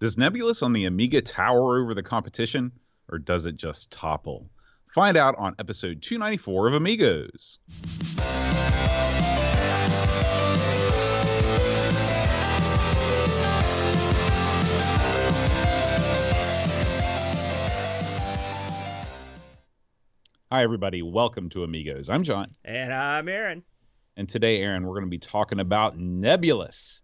Does Nebulus on the Amiga tower over the competition, or does it just topple? Find out on episode 294 of Amigos. Hi, everybody. Welcome to Amigos. I'm John. And I'm Aaron. And today, Aaron, we're going to be talking about Nebulus.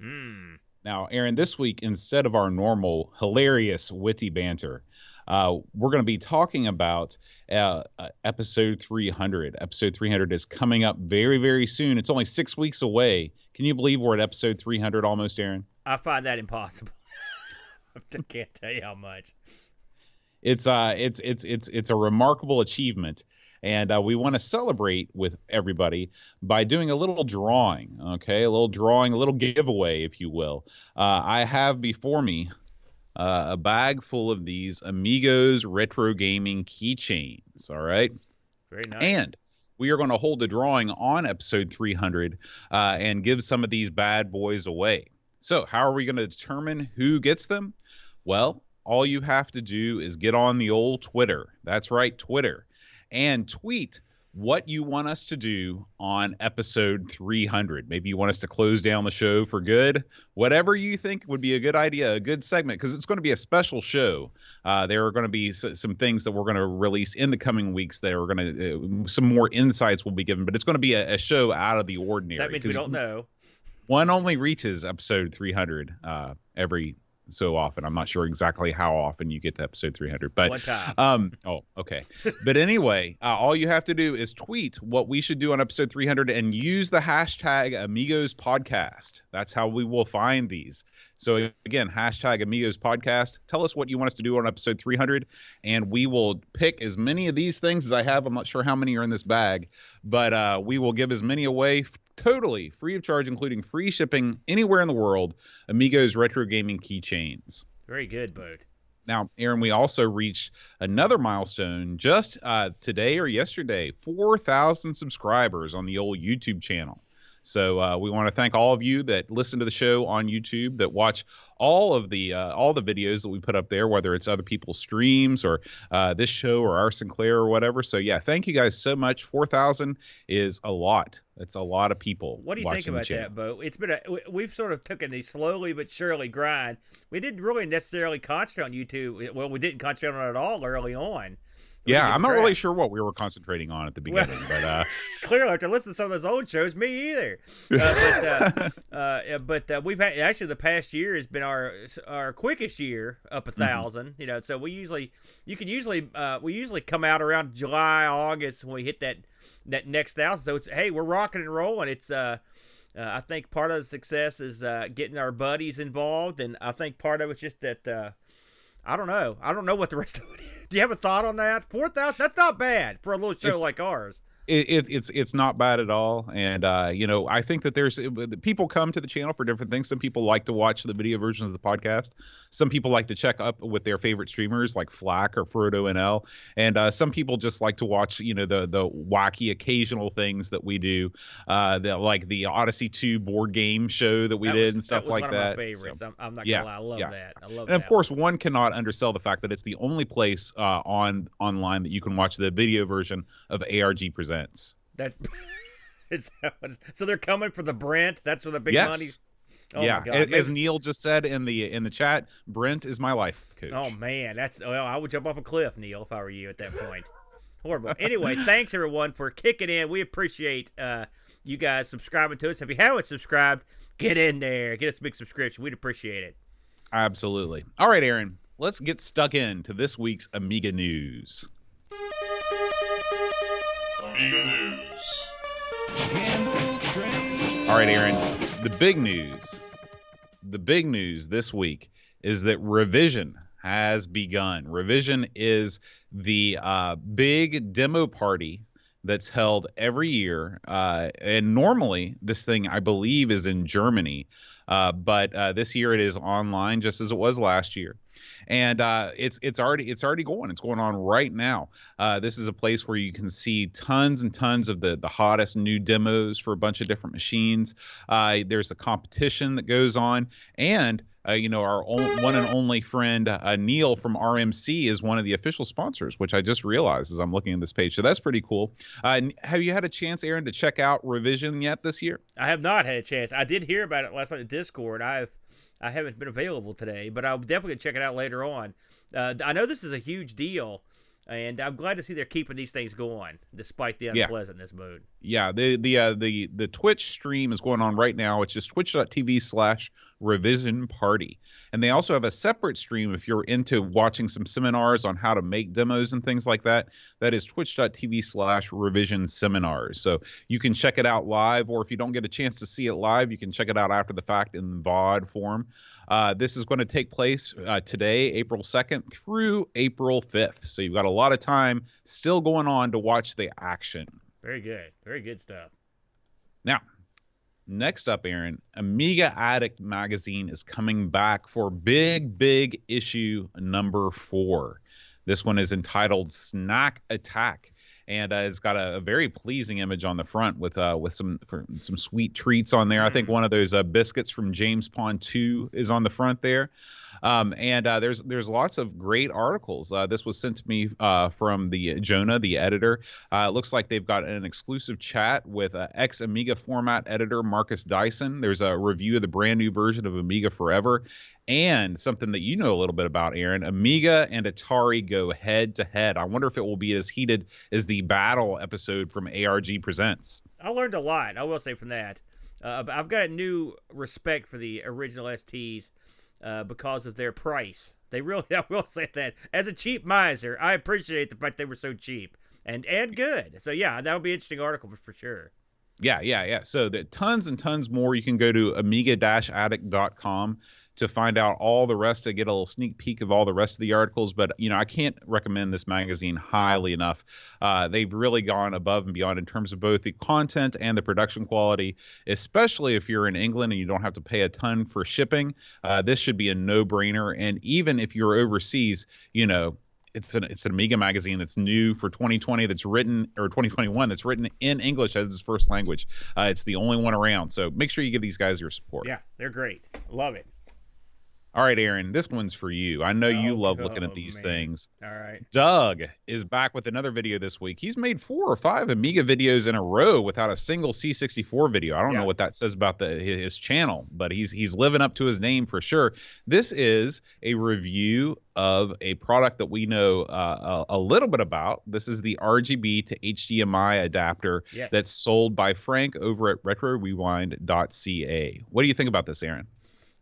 Now, Aaron, this week, instead of our normal, hilarious, witty banter, we're going to be talking about episode 300. Episode 300 is coming up very, very soon. It's only 6 weeks away. Can you believe we're at episode 300 almost, Aaron? I find that impossible. I can't tell you how much. It's a remarkable achievement. And we want to celebrate with everybody by doing a little drawing, okay? A little drawing, a little giveaway, if you will. I have before me a bag full of these Amigos retro gaming keychains, all right? Very nice. And we are going to hold a drawing on episode 300 and give some of these bad boys away. So how are we going to determine who gets them? Well, all you have to do is get on the old Twitter. That's right, Twitter. And tweet what you want us to do on episode 300. Maybe you want us to close down the show for good. Whatever you think would be a good idea, a good segment, because it's going to be a special show. There are going to be some things that we're going to release in the coming weeks that are going to, some more insights will be given, but it's going to be a show out of the ordinary. That means we don't know. One only reaches episode 300 every so often. I'm not sure exactly how often you get to episode 300, but one time. Okay. But anyway, all you have to do is tweet what we should do on episode 300 and use the hashtag Amigos Podcast. That's how we will find these. So again, hashtag Amigos Podcast. Tell us what you want us to do on episode 300, and we will pick as many of these things as I have. I'm not sure how many are in this bag, but we will give as many away totally free of charge, including free shipping anywhere in the world. Amigos retro gaming keychains. Very good, Bud. Now, Aaron, we also reached another milestone just today or yesterday, 4,000 subscribers on the old YouTube channel. So we want to thank all of you that listen to the show on YouTube, that watch all the videos that we put up there, whether it's other people's streams or this show or our Sinclair or whatever. So yeah, thank you guys so much. 4,000 is a lot. It's a lot of people. What do you think about that, Bo? It's been we've sort of taken a slowly but surely grind. We didn't really necessarily concentrate on YouTube. Well, we didn't concentrate on it at all early on. Yeah, I'm not really sure what we were concentrating on at the beginning, but clearly after listening to some of those old shows, me either. But we've had actually the past year has been our quickest year up 1,000. You know, so we usually come out around July, August when we hit that next 1,000. So it's, hey, we're rocking and rolling. It's I think part of the success is getting our buddies involved, and I think part of it's just that. I don't know what the rest of it is. Do you have a thought on that? 4,000? That's not bad for a little show like ours. It's not bad at all, and I think that there's people come to the channel for different things. Some people like to watch the video versions of the podcast. Some people like to check up with their favorite streamers like Flack or Frodo NL, and some people just like to watch the wacky occasional things that we do, like the Odyssey 2 board game show that we did and stuff like that. One of my favorites. So, I'm not gonna lie, I love that. I love that. And of course, one cannot undersell the fact that it's the only place online that you can watch the video version of ARG Presents. That is so they're coming for the Brent. That's where the big money. Oh yeah, my God. As Neil just said in the chat, Brent is my life coach. Oh man, I would jump off a cliff, Neil, if I were you at that point. Horrible. Anyway, thanks everyone for kicking in. We appreciate you guys subscribing to us. If you haven't subscribed, get in there, get us a big subscription. We'd appreciate it. Absolutely. All right, Aaron, let's get stuck into this week's Amiga news. Amiga news. All right, Aaron, the big news this week is that Revision has begun. Revision is the big demo party that's held every year. And normally this thing, I believe, is in Germany. But this year it is online, just as it was last year. And it's already going. It's going on right now. This is a place where you can see tons and tons of the hottest new demos for a bunch of different machines. There's a competition that goes on, and Our one and only friend Neil from RMC is one of the official sponsors, which I just realized as I'm looking at this page. So that's pretty cool. Have you had a chance, Aaron, to check out Revision yet this year? I have not had a chance. I did hear about it last night in Discord. I haven't been available today, but I'll definitely check it out later on. I know this is a huge deal, and I'm glad to see they're keeping these things going despite the unpleasantness mood. Yeah, the Twitch stream is going on right now. It's just twitch.tv/Revision Party. And they also have a separate stream if you're into watching some seminars on how to make demos and things like that. That is twitch.tv/Revision Seminars. So you can check it out live, or if you don't get a chance to see it live, you can check it out after the fact in VOD form. This is going to take place today, April 2nd through April 5th. So you've got a lot of time still going on to watch the action. Very good. Very good stuff. Now, next up, Aaron, Amiga Addict magazine is coming back for big issue number 4. This one is entitled Snack Attack. And it's got a very pleasing image on the front with some sweet treats on there. I think one of those biscuits from James Pond 2 is on the front there. There's lots of great articles. This was sent to me from Jonah, the editor. It looks like they've got an exclusive chat with ex-Amiga format editor Marcus Dyson. There's a review of the brand new version of Amiga Forever. And something that you know a little bit about, Aaron, Amiga and Atari go head to head. I wonder if it will be as heated as the battle episode from ARG Presents. I learned a lot, I will say, from that. I've got a new respect for the original STs because of their price. They really, I will say that. As a cheap miser, I appreciate the fact they were so cheap and good. So, yeah, that'll be an interesting article for sure. Yeah. So tons and tons more. You can go to amiga-addict.com to find out all the rest, to get a little sneak peek of all the rest of the articles. But, I can't recommend this magazine highly enough. They've really gone above and beyond in terms of both the content and the production quality, especially if you're in England and you don't have to pay a ton for shipping. This should be a no-brainer. And even if you're overseas, it's an Amiga magazine that's new for 2020 that's written, or 2021 that's written in English as its first language. It's the only one around. So make sure you give these guys your support. Yeah, they're great. Love it. All right, Aaron, this one's for you. I know you love looking at these things. All right. Doug is back with another video this week. He's made 4 or 5 Amiga videos in a row without a single C64 video. I don't know what that says about his channel, but he's living up to his name for sure. This is a review of a product that we know a little bit about. This is the RGB to HDMI adapter that's sold by Frank over at RetroRewind.ca. What do you think about this, Aaron?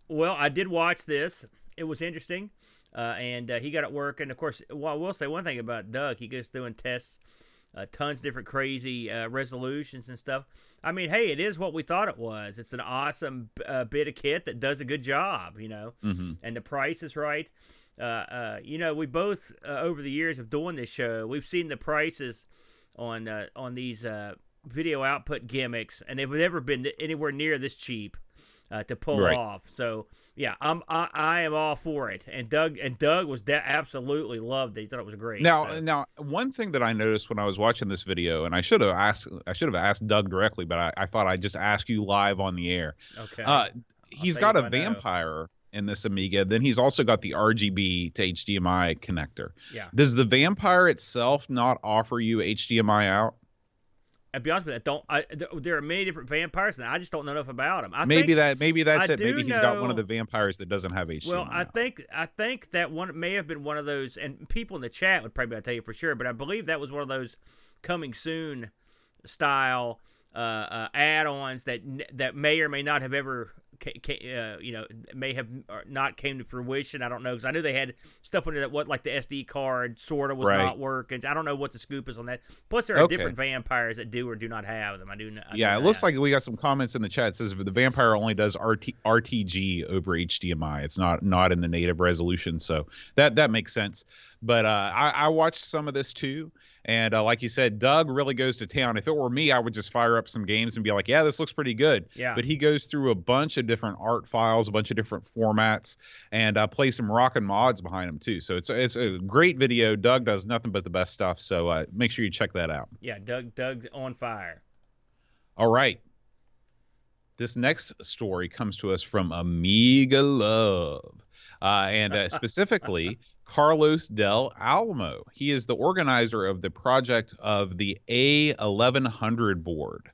Well, I did watch this. It was interesting, and he got it working. Of course, I will say one thing about Doug. He goes through and tests tons of different crazy resolutions and stuff. I mean, hey, it is what we thought it was. It's an awesome bit of kit that does a good job, and the price is right. We both, over the years of doing this show, we've seen the prices on these video output gimmicks, and they've never been anywhere near this cheap. To pull off. So yeah, I am all for it. And Doug was absolutely loved it. He thought it was great. Now one thing that I noticed when I was watching this video, and I should have asked Doug directly, but I thought I'd just ask you live on the air. Okay. He's got a vampire in this Amiga. Then he's also got the RGB to HDMI connector. Yeah. Does the vampire itself not offer you HDMI out? I'll be honest with you, there are many different vampires, and I just don't know enough about them. Maybe that's it. Maybe he's got one of the vampires that doesn't have HDMI. Well, I think that one may have been one of those, and people in the chat would probably be able to tell you for sure, but I believe that was one of those coming soon style add-ons that may or may not have ever may have not came to fruition. I don't know, because I knew they had stuff under that, like the SD card sort of was not working. I don't know what the scoop is on that. Plus, there are different vampires that do or do not have them. It looks like we got some comments in the chat. It says the vampire only does RTG over HDMI. It's not in the native resolution, so that makes sense. But I watched some of this too. And like you said, Doug really goes to town. If it were me, I would just fire up some games and be like, yeah, this looks pretty good. Yeah. But he goes through a bunch of different art files, a bunch of different formats, and plays some rockin' mods behind him, too. So it's a great video. Doug does nothing but the best stuff. So make sure you check that out. Yeah, Doug's on fire. All right. This next story comes to us from Amiga Love, and specifically Carlos Del Alamo. He is the organizer of the project of the A1100 board.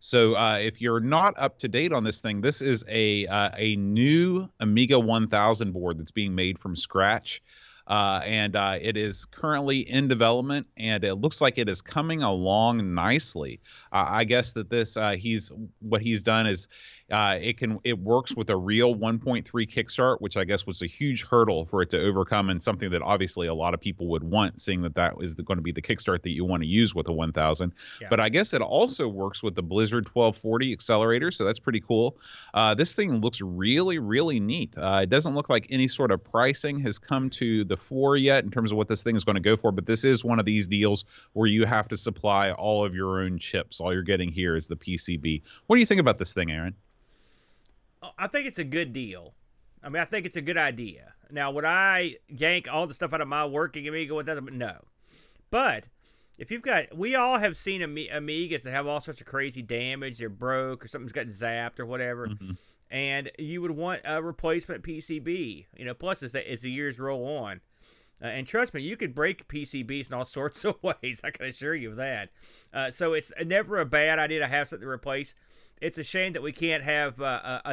So if you're not up to date on this thing, this is a new Amiga 1000 board that's being made from scratch. And it is currently in development, and it looks like it is coming along nicely. I guess that this what he's done is it works with a real 1.3 kickstart, which I guess was a huge hurdle for it to overcome, and something that obviously a lot of people would want, seeing that is going to be the kickstart that you want to use with a 1000. Yeah. But I guess it also works with the Blizzard 1240 accelerator, so that's pretty cool. This thing looks really, really neat. It doesn't look like any sort of pricing has come to the fore yet in terms of what this thing is going to go for, but this is one of these deals where you have to supply all of your own chips. All you're getting here is the PCB. What do you think about this thing, Aaron? I think it's a good deal. I mean, I think it's a good idea. Now, would I yank all the stuff out of my working Amiga with that? No. But if you've got, we all have seen Amigas that have all sorts of crazy damage. They're broke or something's got zapped or whatever. Mm-hmm. And you would want a replacement PCB, plus as the years roll on. And trust me, you could break PCBs in all sorts of ways. I can assure you of that. So it's never a bad idea to have something to replace. It's a shame that we can't have,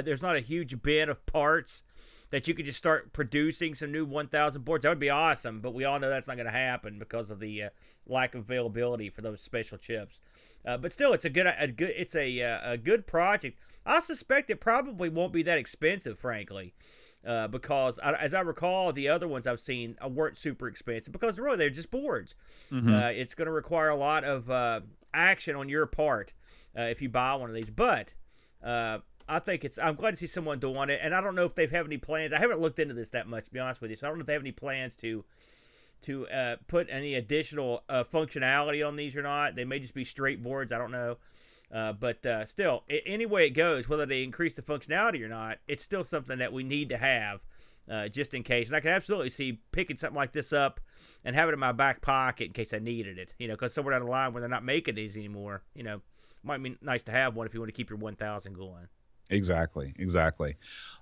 there's not a huge bin of parts that you could just start producing some new 1000 boards. That would be awesome, but we all know that's not going to happen because of the lack of availability for those special chips. But still, it's a good project. I suspect it probably won't be that expensive, frankly, because as I recall, the other ones I've seen weren't super expensive because really they're just boards. Mm-hmm. It's going to require a lot of action on your part if you buy one of these, but I think I'm glad to see someone doing it, and I don't know if they have any plans. I haven't looked into this that much, to be honest with you, so I don't know if they have any plans to put any additional functionality on these or not. They may just be straight boards. I don't know. But still, any way it goes, whether they increase the functionality or not, it's still something that we need to have just in case. And I can absolutely see picking something like this up and having it in my back pocket in case I needed it, because somewhere down the line when they're not making these anymore, might be nice to have one if you want to keep your 1000 going. Exactly.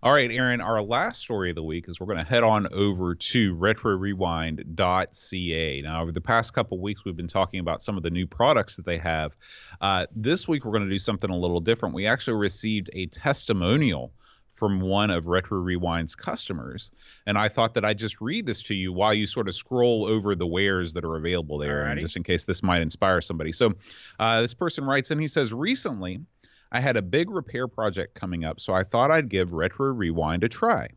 All right, Aaron, our last story of the week is we're going to head on over to RetroRewind.ca. Now, over the past couple of weeks, we've been talking about some of the new products that they have. This week, we're going to do something a little different. We actually received a testimonial from one of Retro Rewind's customers, and I thought that I'd just read this to you while you sort of scroll over the wares that are available there, and just in case this might inspire somebody. So this person writes in, he says, recently, I had a big repair project coming up, so I thought I'd give Retro Rewind a try.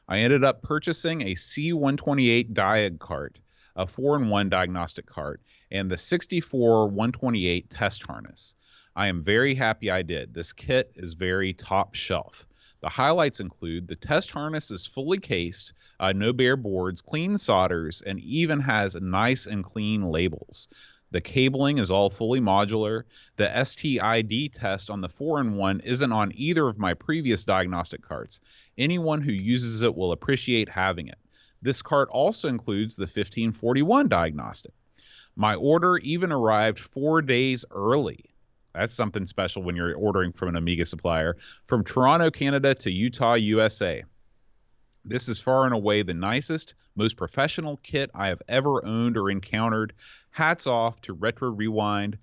I ended up purchasing a C128 diag cart, a 4-in-1 diagnostic cart, and the 64 128 test harness. I am very happy I did. This kit is very top shelf. The highlights include the test harness is fully cased, no bare boards, clean solders, and even has nice and clean labels. The cabling is all fully modular. The STID test on the 4-in-1 isn't on either of my previous diagnostic carts. Anyone who uses it will appreciate having it. This cart also includes the 1541 diagnostic. My order even arrived 4 days early. That's something special when you're ordering from an Amiga supplier. From Toronto, Canada to Utah, USA. This is far and away the nicest, most professional kit I have ever owned or encountered. Hats off to Retro Rewind.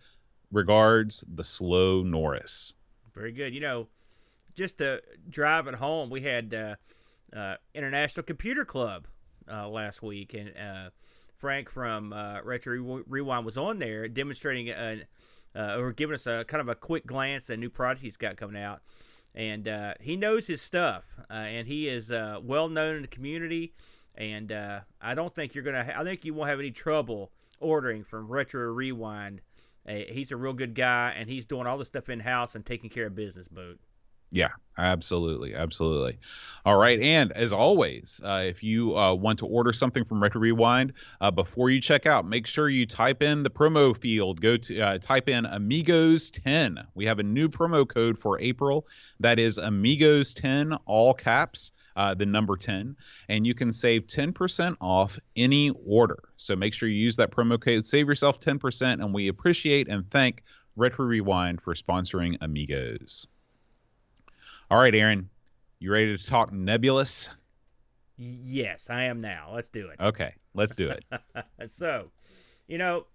Regards, the Slow Norris. Very good. Just driving home, we had International Computer Club last week, and Frank from Retro Rewind was on there demonstrating or giving us a kind of a quick glance at a new project he's got coming out. And he knows his stuff, and he is well known in the community. And I don't think you're gonna. I think you won't have any trouble ordering from Retro Rewind. He's a real good guy, and he's doing all the stuff in house and taking care of business, Boot. Yeah, absolutely. All right, and as always, if you want to order something from Retro Rewind, before you check out, make sure you type in the promo field. Go to type in Amigos 10. We have a new promo code for April. That is Amigos 10, all caps, the number 10, and you can save 10% off any order. So make sure you use that promo code, save yourself 10%, and we appreciate and thank Retro Rewind for sponsoring Amigos. All right, Aaron, you ready to talk Nebulus? Yes, I am now. Let's do it. Okay, let's do it. So, you know,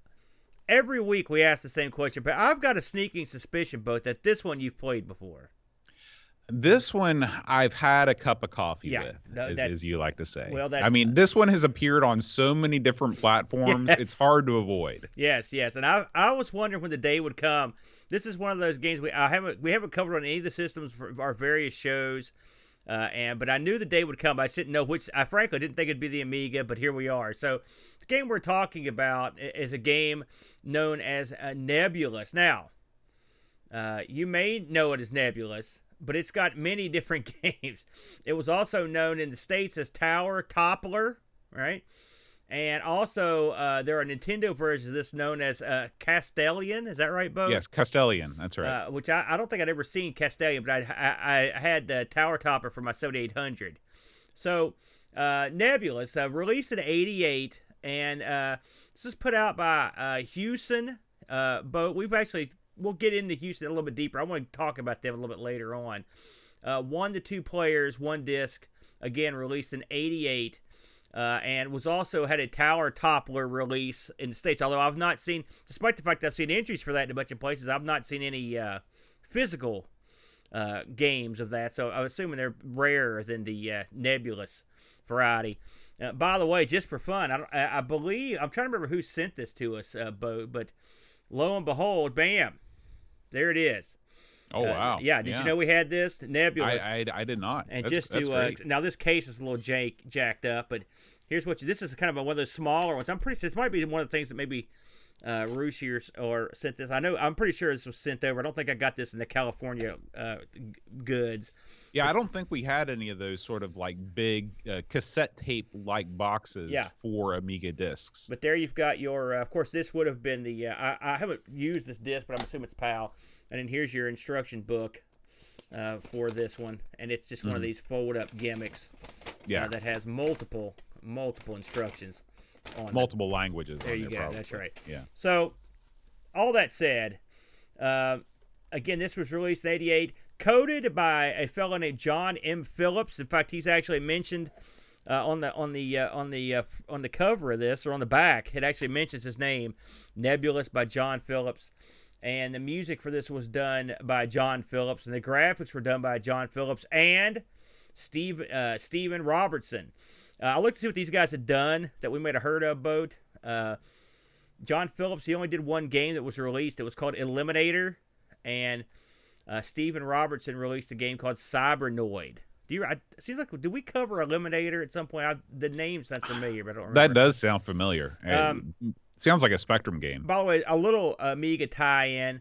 every week we ask the same question, but I've got a sneaking suspicion, Boat, that this one you've played before. This one I've had a cup of coffee Yeah, with, no, as you like to say. well, I that's mean, this one has appeared on so many different platforms, Yes. it's hard to avoid. Yes, and I was wondering when the day would come. This is one of those games we haven't covered on any of the systems for our various shows, but I knew the day would come. I just didn't know which. I frankly didn't think it'd be the Amiga, but here we are. So the game we're talking about is a game known as Nebulus. Now, you may know it as Nebulus, but it's got many different games. It was also known in the States as Tower Toppler, right? And also, there are Nintendo versions of this known as Castellian. Is that right, Bo? Yes, Castellian. That's right. Which I don't think I'd ever seen Castellian, but I had the Tower Topper for my 7800. So, Nebulus, released in '88, and this was put out by Houston. Bo, we'll get into Houston a little bit deeper. I want to talk about them a little bit later on. 1 to 2 players, 1 disc. Again, released in '88. And was also had a Tower Toppler release in the States. Although I've not seen, despite the fact I've seen entries for that in a bunch of places, I've not seen any physical games of that. So I'm assuming they're rarer than the Nebulus variety. By the way, just for fun, I believe, I'm trying to remember who sent this to us, Bo, but lo and behold, bam, there it is. Oh, wow. Yeah, did you know we had this? Nebulus. I did not. And that's great. Now this case is a little jacked up, but here's this is kind of one of those smaller ones. I'm pretty sure this might be one of the things that maybe Rushier or sent this. I'm pretty sure this was sent over. I don't think I got this in the California goods. Yeah, I don't think we had any of those sort of like big cassette tape like boxes for Amiga discs. But there you've got your, of course, this would have been the, I haven't used this disc, but I'm assuming it's PAL. And then here's your instruction book for this one. And it's just one of these fold-up gimmicks that has multiple instructions on multiple languages. There you go. Probably. That's right. Yeah. So, all that said, again, this was released in '88, coded by a fellow named John M. Phillips. In fact, he's actually mentioned on the cover of this, or on the back. It actually mentions his name, Nebulus by John Phillips. And the music for this was done by John Phillips, and the graphics were done by John Phillips and Steven Robertson. I looked to see what these guys had done that we might have heard of, Boat. John Phillips, he only did one game that was released. It was called Eliminator, and Steven Robertson released a game called Cybernoid. Seems like, did we cover Eliminator at some point? The name's not familiar, but I don't remember. That does sound familiar. Sounds like a Spectrum game. By the way, a little Amiga tie-in.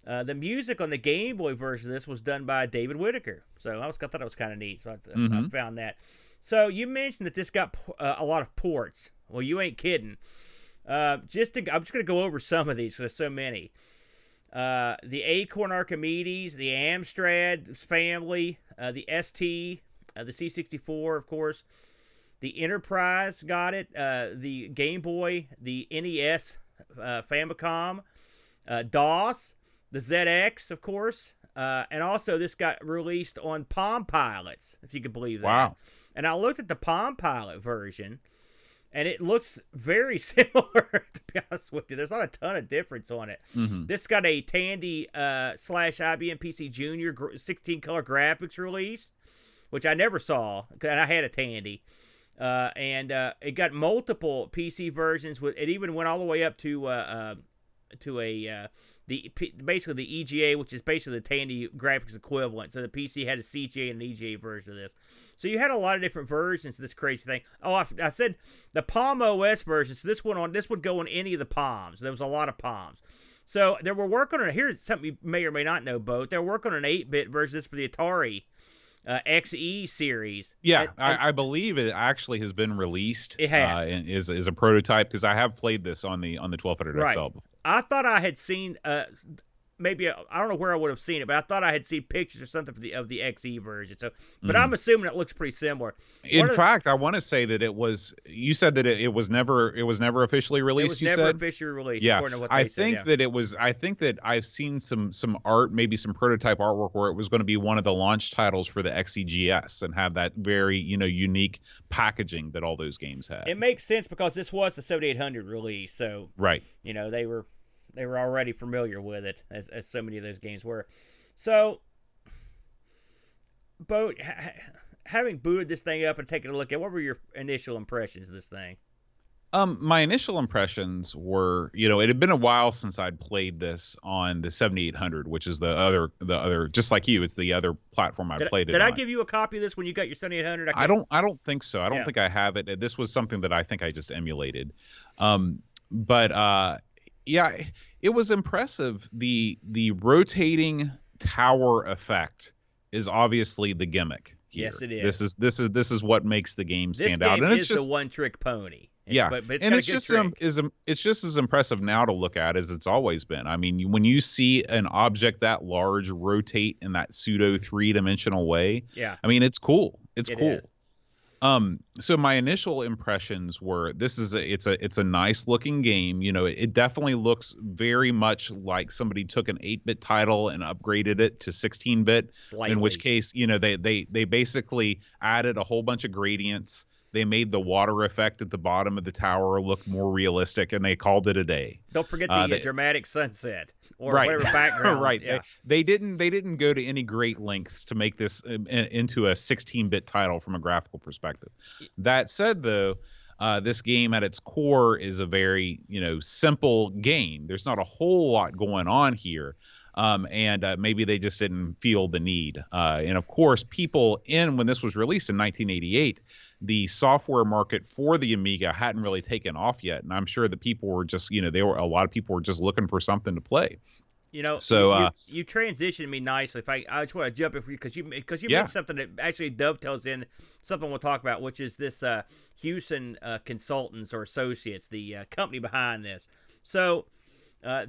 The music on the Game Boy version of this was done by David Whittaker. So I thought it was kind of neat. So I found that. So you mentioned that this got a lot of ports. Well, you ain't kidding. I'm just going to go over some of these because there's so many. The Acorn Archimedes, the Amstrad family, the ST, the C64, of course. The Enterprise got it. The Game Boy, the NES, Famicom, DOS, the ZX, of course, and also this got released on Palm Pilots, if you could believe that. Wow! And I looked at the Palm Pilot version, and it looks very similar. To be honest with you, there's not a ton of difference on it. This got a Tandy / IBM PC Junior 16-color graphics release, which I never saw because I had a Tandy. And it got multiple PC versions. It even went all the way up to basically the EGA, which is basically the Tandy graphics equivalent. So the PC had a CGA and an EGA version of this. So you had a lot of different versions of this crazy thing. Oh, I said the Palm OS version. So this would go on any of the Palms. There was a lot of Palms. So they were working on. Here's something you may or may not know, Bo. They're working on an 8-bit version of this for the Atari XE series. Yeah, I believe it actually has been released. It has. And is a prototype because I have played this on the 1200 right. XL before. I thought I had seen maybe I don't know where I would have seen it, but I thought I had seen pictures or something of the XE version. So, but I'm assuming it looks pretty similar. In fact, I want to say that it was. You said that it was never officially released. It was you never said? officially released, Yeah, according to what I they think said. that it was. I think that I've seen some art, maybe some prototype artwork, where it was going to be one of the launch titles for the XEGS and have that very unique packaging that all those games had. It makes sense because this was the 7800 release, so Right. They were already familiar with it, as so many of those games were. So, having booted this thing up and taken a look at, what were your initial impressions of this thing? My initial impressions were, it had been a while since I'd played this on the 7800, which is the other, just like you, it's the other platform I played it on. Did I give you a copy of this when you got your 7800? I don't think so. I don't think I have it. This was something that I think I just emulated. But yeah, it was impressive. The rotating tower effect is obviously the gimmick here. Yes, it is. This is what makes the game stand out. And it's just the one-trick pony. Yeah, but it's and it's just as impressive now to look at as it's always been. I mean, when you see an object that large rotate in that pseudo 3-dimensional way, yeah, I mean, it's cool. It's cool. Is. So my initial impressions were it's a nice looking game. It definitely looks very much like somebody took an 8-bit title and upgraded it to 16-bit. Slightly. In which case, they basically added a whole bunch of gradients. They made the water effect at the bottom of the tower look more realistic, and they called it a day. Don't forget the dramatic sunset or right. whatever background. Right. Yeah. They didn't go to any great lengths to make this into a 16-bit title from a graphical perspective. That said, though, this game at its core is a very simple game. There's not a whole lot going on here. And maybe they just didn't feel the need. And of course, when this was released in 1988, the software market for the Amiga hadn't really taken off yet. And I'm sure that people were just, a lot of people were just looking for something to play. So you transitioned me nicely. I just want to jump in because you mentioned something that actually dovetails in something we'll talk about, which is this Houston Consultants or Associates, the company behind this. So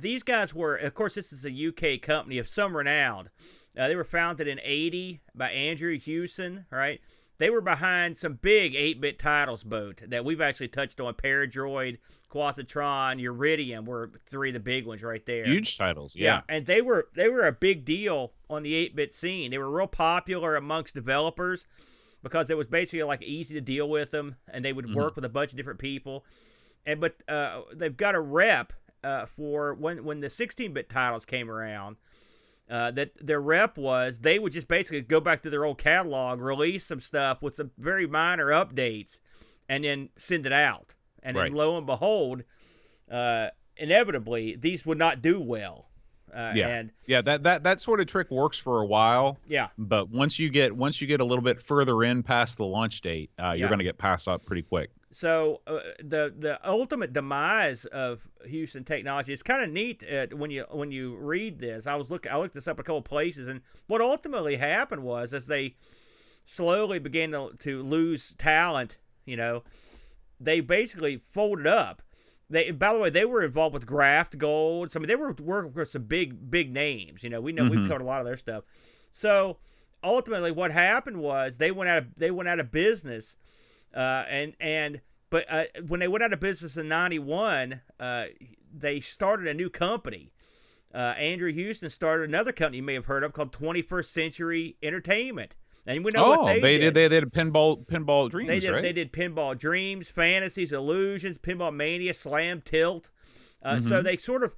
these guys were, of course, this is a UK company of some renown. They were founded in '80 by Andrew Houston, right? They were behind some big 8-bit titles, that we've actually touched on. Paradroid, Quasitron, Uridium were three of the big ones right there. Huge titles, yeah. And they were a big deal on the 8-bit scene. They were real popular amongst developers because it was basically like easy to deal with them, and they would work with a bunch of different people. But they've got a rep for when the 16-bit titles came around. That their rep was they would just basically go back to their old catalog, release some stuff with some very minor updates, and then send it out. And then lo and behold, inevitably these would not do well. That sort of trick works for a while. Yeah. But once you get a little bit further in past the launch date, you're going to get passed up pretty quick. So the ultimate demise of Houston Technology is kind of neat when you read this. I looked this up a couple places, and what ultimately happened was as they slowly began to lose talent, they basically folded up. By the way, they were involved with Graft Gold. So I mean, they were working with some big names. We've covered a lot of their stuff. So ultimately, what happened was they went out of business. But when they went out of business in '91, they started a new company. Andrew Houston started another company you may have heard of called 21st Century Entertainment. And we know what they did. They did Pinball Dreams, right? They did Pinball Dreams, Fantasies, Illusions, Pinball Mania, Slam Tilt. So they sort of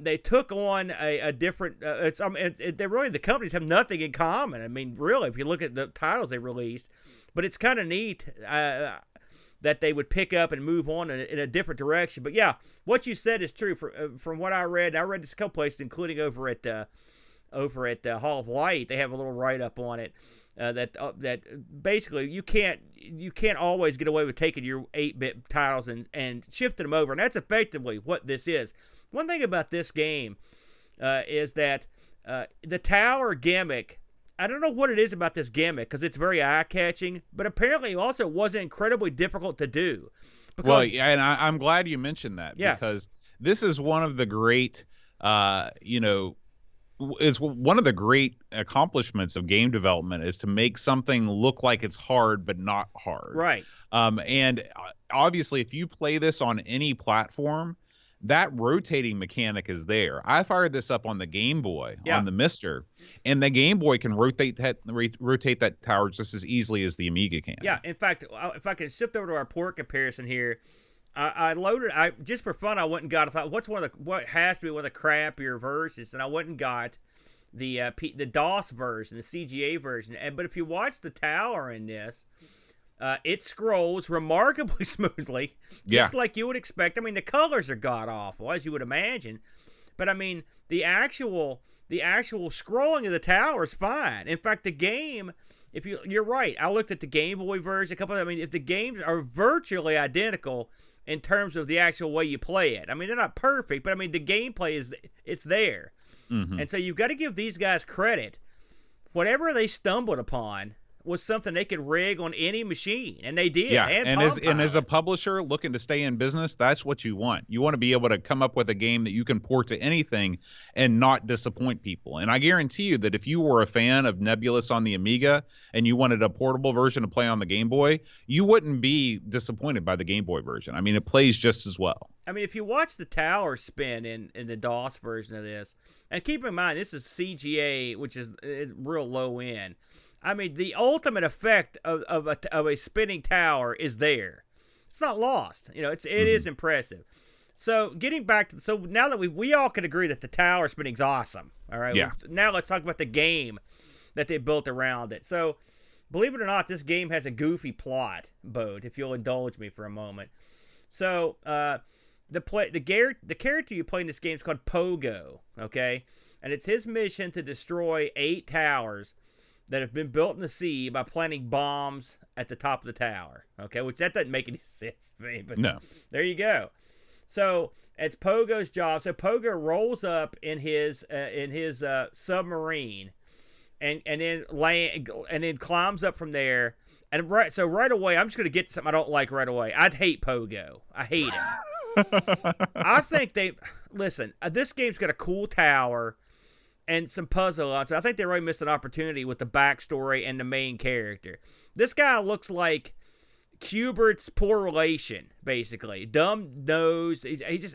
they took on a different. They really, the companies have nothing in common. I mean, really, if you look at the titles they released, but it's kind of neat that they would pick up and move on in a different direction. But yeah, what you said is true. From what I read, and I read this a couple places, including over at Hall of Light. They have a little write up on it. That basically you can't always get away with taking your 8-bit titles and shifting them over, and that's effectively what this is. One thing about this game is that the tower gimmick, I don't know what it is about this gimmick because it's very eye-catching, but apparently it also wasn't incredibly difficult to do. And I'm glad you mentioned that because this is one of the great is one of the great accomplishments of game development is to make something look like it's hard but not hard. Right. And obviously, if you play this on any platform, that rotating mechanic is there. I fired this up on the Game Boy, Yeah. on the Mister, and the Game Boy can rotate that tower just as easily as the Amiga can. Yeah. In fact, if I can shift over to our port comparison here, I loaded. I just for fun, I went and got. I thought, what has to be one of the crappier versions, and I went and got the DOS version, the CGA version. But if you watch the tower in this, it scrolls remarkably smoothly, just like you would expect. I mean, the colors are god awful, as you would imagine, but I mean, the actual scrolling of the tower is fine. In fact, the game. You're right. I looked at the Game Boy version, a couple. I mean, if the games are virtually identical in terms of the actual way you play it. I mean, they're not perfect, but I mean, the gameplay it's there. Mm-hmm. And so you've got to give these guys credit. Whatever they stumbled upon was something they could rig on any machine, and they did. Yeah, and as a publisher looking to stay in business, that's what you want. You want to be able to come up with a game that you can port to anything and not disappoint people. And I guarantee you that if you were a fan of Nebulus on the Amiga and you wanted a portable version to play on the Game Boy, you wouldn't be disappointed by the Game Boy version. I mean, it plays just as well. I mean, if you watch the tower spin in the DOS version of this, and keep in mind, this is CGA, which is real low end. I mean, the ultimate effect of a spinning tower is there. It's not lost. You know, it is impressive. So getting back to so now that we all can agree that the tower spinning's awesome. All right. Yeah. Now let's talk about the game that they built around it. So, believe it or not, this game has a goofy plot, Bode, if you'll indulge me for a moment. So the character you play in this game is called Pogo. Okay, and it's his mission to destroy 8 towers that have been built in the sea by planting bombs at the top of the tower. Okay, which that doesn't make any sense to me, but no. There you go. So it's Pogo's job. So Pogo rolls up in his submarine, and then climbs up from there. And right away, I'm just gonna get to something I don't like right away. I'd hate Pogo. I hate him. I think this game's got a cool tower and some puzzle elements. I think they really missed an opportunity with the backstory and the main character. This guy looks like Kubert's poor relation, basically. Dumb nose.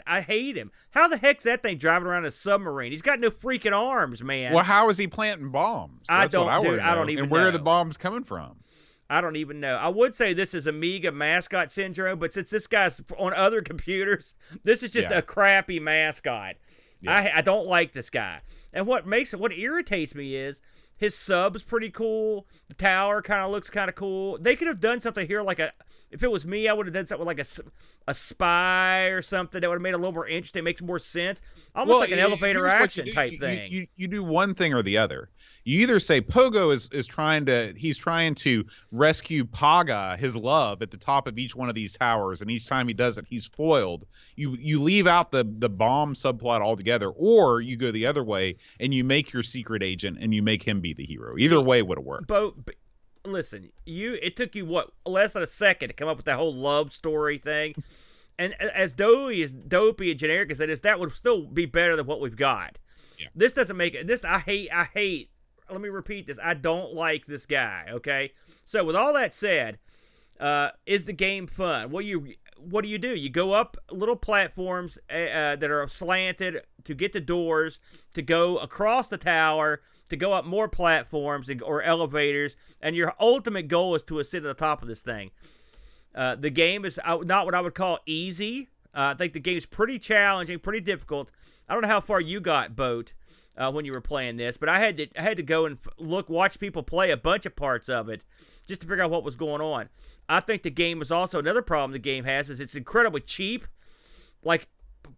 I hate him. How the heck's that thing driving around a submarine? He's got no freaking arms, man. Well, how is he planting bombs? I don't even know. And where are the bombs coming from? I don't even know. I would say this is Amiga mascot syndrome, but since this guy's on other computers, this is just a crappy mascot. Yeah. I don't like this guy. And what irritates me is his sub's pretty cool. The tower kind of looks kind of cool. They could have done something here if it was me, I would have done something like a spy or something that would have made it a little more interesting, makes more sense. Almost like an elevator action type thing. You do one thing or the other. You either say Pogo is trying to rescue Paga, his love, at the top of each one of these towers, and each time he does it, he's foiled. You leave out the bomb subplot altogether, or you go the other way and you make your secret agent and you make him be the hero. Either way would have worked. Listen, it took you less than a second to come up with that whole love story thing, and as dopey and generic as it is, that would still be better than what we've got. Yeah. This doesn't make it. This I hate. Let me repeat this. I don't like this guy. Okay. So with all that said, is the game fun? What do? You go up little platforms that are slanted to get to doors, to go across the tower, to go up more platforms or elevators, and your ultimate goal is to sit at the top of this thing. The game is not what I would call easy. I think the game is pretty challenging, pretty difficult. I don't know how far you got, Boat, when you were playing this, but I had to go and watch people play a bunch of parts of it just to figure out what was going on. I think the game is also another problem the game has is it's incredibly cheap. Like,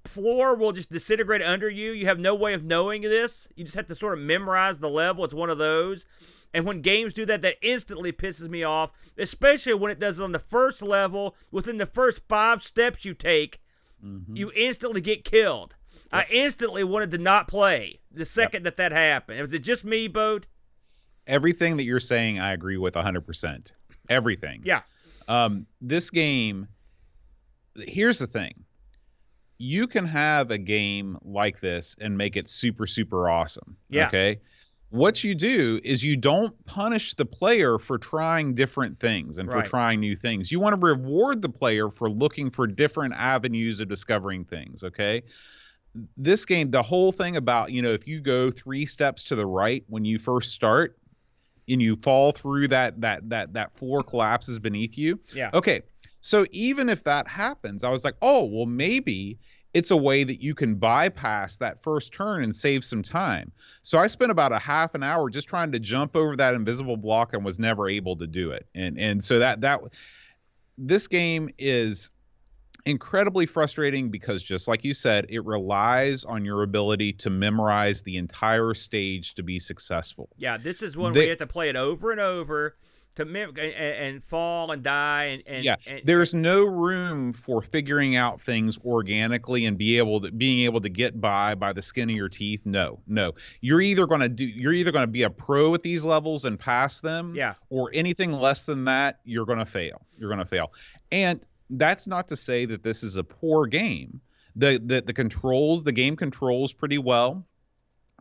floor will just disintegrate under you. You have no way of knowing this. You just have to sort of memorize the level. It's one of those. And when games do that, that instantly pisses me off, especially when it does it on the first level. Within the first 5 steps you take, you instantly get killed. Yep. I instantly wanted to not play the second that happened. Was it just me, Boat? Everything that you're saying, I agree with 100%. Everything. Yeah. This game, here's the thing. you can have a game like this and make it super, super awesome. Yeah. Okay. What you do is you don't punish the player for trying different things and for Right. trying new things. You want to reward the player for looking for different avenues of discovering things. Okay. This game, the whole thing about, if you go 3 steps to the right when you first start and you fall through that floor collapses beneath you. Yeah. Okay. So even if that happens, I was like, oh, well, maybe it's a way that you can bypass that first turn and save some time. So I spent about a half an hour just trying to jump over that invisible block and was never able to do it. And so this game is incredibly frustrating because, just like you said, it relies on your ability to memorize the entire stage to be successful. Yeah, this is one where you have to play it over and over to and fall and die and there's no room for figuring out things organically and being able to get by the skin of your teeth. No, you're either going to be a pro at these levels and pass them, or anything less than that, you're going to fail. And that's not to say that this is a poor game. The game controls pretty well.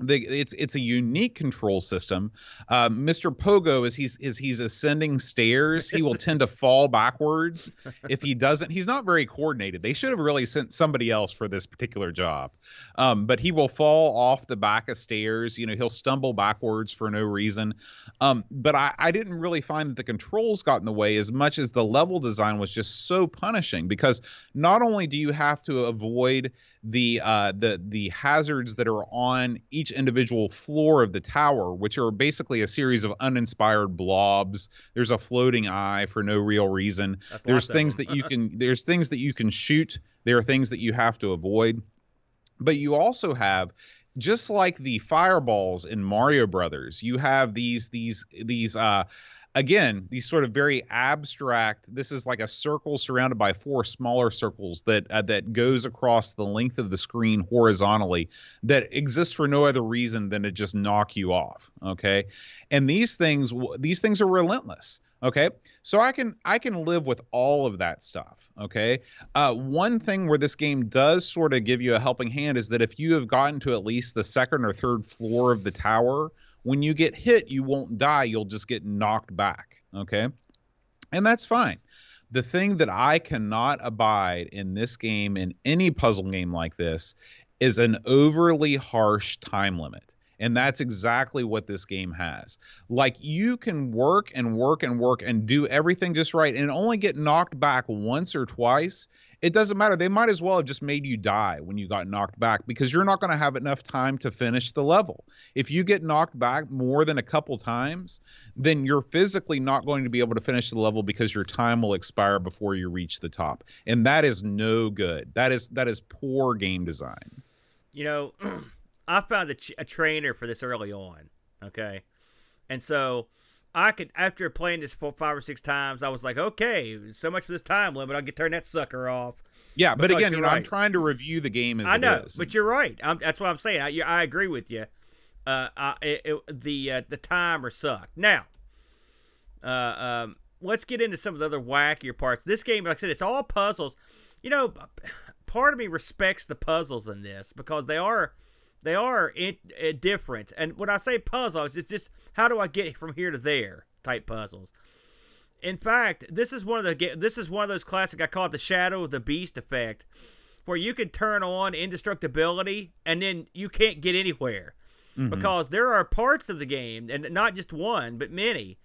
It's a unique control system. Mr. Pogo, as he's ascending stairs, he will tend to fall backwards if he doesn't. He's not very coordinated. They should have really sent somebody else for this particular job. But he will fall off the back of stairs. He'll stumble backwards for no reason. But I didn't really find that the controls got in the way as much as the level design was just so punishing, because not only do you have to avoid the hazards that are on each individual floor of the tower, which are basically a series of uninspired blobs. There's a floating eye for no real reason. There's things that you can shoot. There are things that you have to avoid. But you also have, just like the fireballs in Mario Brothers, you have these again, these sort of very abstract, this is like a circle surrounded by 4 smaller circles that goes across the length of the screen horizontally, that exist for no other reason than to just knock you off. Okay. And these things are relentless. Okay. So I can live with all of that stuff. Okay. One thing where this game does sort of give you a helping hand is that if you have gotten to at least the 2nd or 3rd floor of the tower, when you get hit, you won't die. You'll just get knocked back. Okay. And that's fine. The thing that I cannot abide in this game, in any puzzle game like this, is an overly harsh time limit. And that's exactly what this game has. Like, you can work and work and work and do everything just right and only get knocked back once or twice. It doesn't matter. They might as well have just made you die when you got knocked back, because you're not going to have enough time to finish the level. If you get knocked back more than a couple times, then you're physically not going to be able to finish the level because your time will expire before you reach the top. And that is no good. That is poor game design. I found a trainer for this early on. Okay. And so I could, after playing this 5 or 6 times, I was like, okay, so much for this time limit. I'll turn that sucker off. Yeah, but again, right. I'm trying to review the game as I know, it is. but you're right. That's what I'm saying. I agree with you. The timer sucked. Now, let's get into some of the other wackier parts. This game, like I said, it's all puzzles. Part of me respects the puzzles in this because they are different. And when I say puzzles, it's just, how do I get from here to there type puzzles. In fact, this is one of those classic, I call it the Shadow of the Beast effect, where you can turn on indestructibility and then you can't get anywhere. Mm-hmm. Because there are parts of the game, and not just one, but many,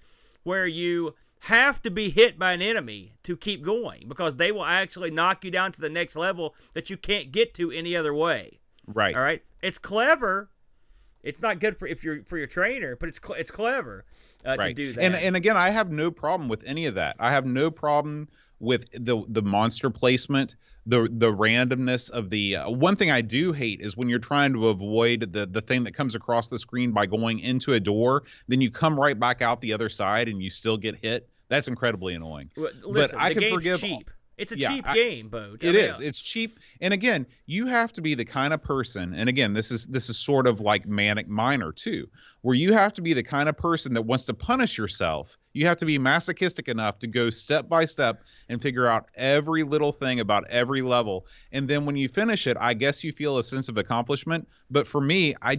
where you have to be hit by an enemy to keep going, because they will actually knock you down to the next level that you can't get to any other way. Right. All right. It's clever. It's not good for your trainer, but it's clever to do that. And again, I have no problem with any of that. I have no problem with the monster placement, the randomness of the one thing I do hate is when you're trying to avoid the thing that comes across the screen by going into a door, then you come right back out the other side and you still get hit. That's incredibly annoying. Listen, but I the can game's forgive cheap. It's a Yeah, cheap game, Bo. it is. It's cheap, and again, you have to be the kind of person. And again, this is sort of like Manic Miner too, where you have to be the kind of person that wants to punish yourself. You have to be masochistic enough to go step by step and figure out every little thing about every level. And then when you finish it, I guess you feel a sense of accomplishment. But for me, I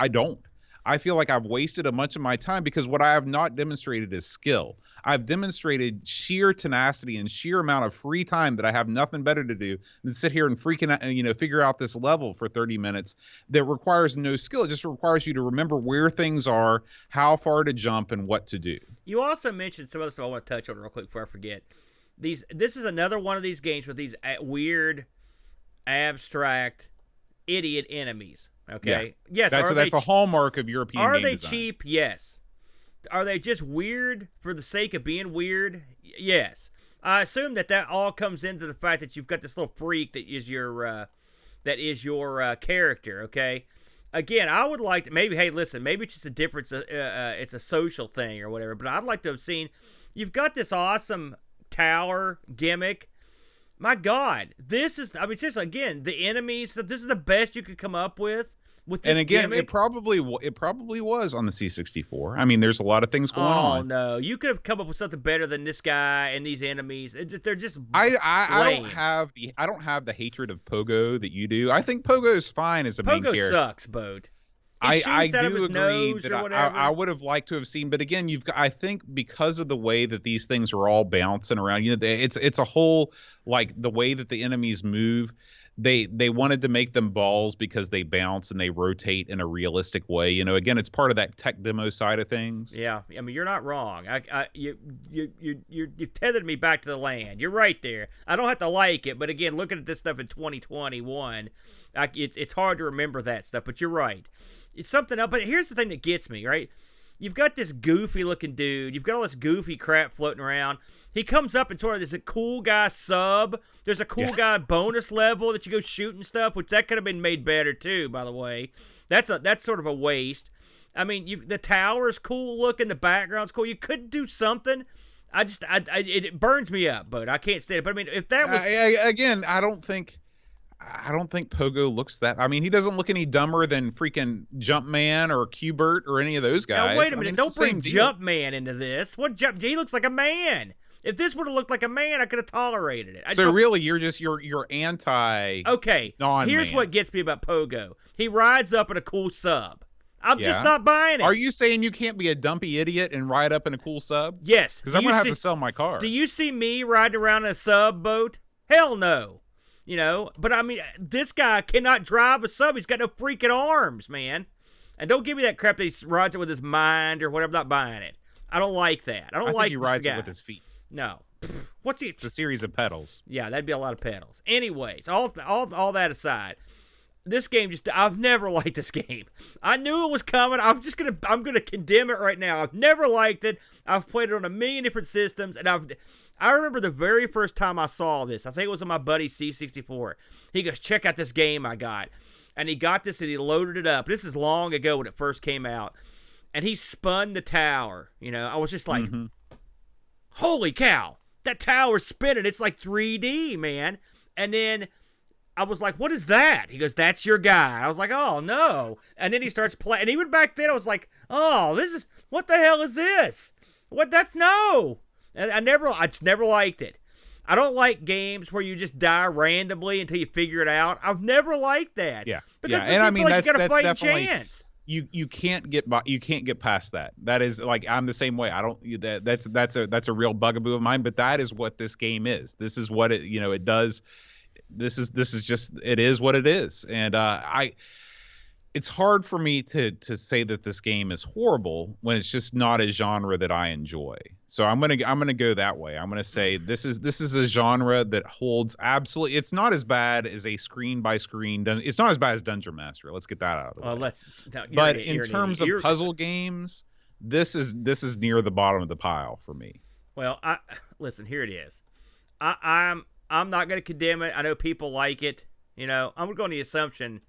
don't. I feel like I've wasted a bunch of my time because what I have not demonstrated is skill. I've demonstrated sheer tenacity and sheer amount of free time that I have nothing better to do than sit here and freaking out, figure out this level for 30 minutes that requires no skill. It just requires you to remember where things are, how far to jump, and what to do. You also mentioned some other stuff I want to touch on real quick before I forget. This is another one of these games with these weird, abstract, idiot enemies. Okay. Yeah. Yes. That's a hallmark of European game design. Are they cheap? Yes. Are they just weird for the sake of being weird? Yes. I assume that all comes into the fact that you've got this little freak that is your character. Okay. Again, I would like to maybe. Hey, listen. Maybe it's just a difference. It's a social thing or whatever. But I'd like to have seen. You've got this awesome tower gimmick. My God, this is. I mean, just again, the enemies. This is the best you could come up with this and again, gimmick. it probably was on the C64. I mean, there's a lot of things going on. Oh no, you could have come up with something better than this guy and these enemies. They're just. I don't have the hatred of Pogo that you do. I think Pogo's fine as a main character. Pogo sucks, Boat. I out of do his agree nose that or whatever. I would have liked to have seen, but again, I think because of the way that these things are all bouncing around, it's a whole, like, the way that the enemies move. They wanted to make them balls because they bounce and they rotate in a realistic way. Again, it's part of that tech demo side of things. Yeah, I mean, you're not wrong. You've tethered me back to the land. You're right there. I don't have to like it, but again, looking at this stuff in 2021, it's hard to remember that stuff. But you're right. It's something else. But here's the thing that gets me, right? You've got this goofy looking dude. You've got all this goofy crap floating around. He comes up and sort of there's a cool guy sub. There's a cool guy bonus level that you go shooting stuff, which that could have been made better too, by the way. That's sort of a waste. I mean, the tower's cool looking, the background's cool. You could do something. It burns me up, but I can't stand it. But I mean, if that was again, I don't think Pogo looks that. I mean, he doesn't look any dumber than freaking Jumpman or Qbert or any of those guys. Now wait a minute, don't bring Jumpman into this. He looks like a man. If this would have looked like a man, I could have tolerated it. So really, you're anti. Okay, here's what gets me about Pogo. He rides up in a cool sub. I'm just not buying it. Are you saying you can't be a dumpy idiot and ride up in a cool sub? Yes. Because I'm going to have to sell my car. Do you see me riding around in a sub boat? Hell no. But I mean, this guy cannot drive a sub. He's got no freaking arms, man. And don't give me that crap that he rides it with his mind or whatever. I'm not buying it. I don't like that. I think he rides it with his feet. No. What's it? It's a series of pedals. Yeah, that'd be a lot of pedals. Anyways, all that aside, this game I've never liked this game. I knew it was coming. I'm gonna condemn it right now. I've never liked it. I've played it on a million different systems, and I remember the very first time I saw this. I think it was on my buddy's C64. He goes, "Check out this game I got," and he got this and he loaded it up. This is long ago when it first came out, and he spun the tower. I was just like. Mm-hmm. Holy cow, that tower's spinning. It's like 3D, man. And then I was like, what is that? He goes, that's your guy. I was like, oh, no. And then he starts playing. And even back then, I was like, oh, what the hell is this? No. And I just never liked it. I don't like games where you just die randomly until you figure it out. I've never liked that. Yeah. Because and I mean, like you got a fighting definitely... chance. You can't get past that. That is, like, I'm the same way. That's a real bugaboo of mine. But that is what this game is. This is what it does. This is just, it is what it is. And it's hard for me to say that this game is horrible when it's just not a genre that I enjoy. So I'm gonna go that way. I'm gonna say this is a genre that holds absolutely. It's not as bad as a screen by screen. It's not as bad as Dungeon Master. Let's get that out of the way. But in terms of puzzle games, this is near the bottom of the pile for me. Well, listen. Here it is. I'm not gonna condemn it. I know people like it. I'm going to the assumption.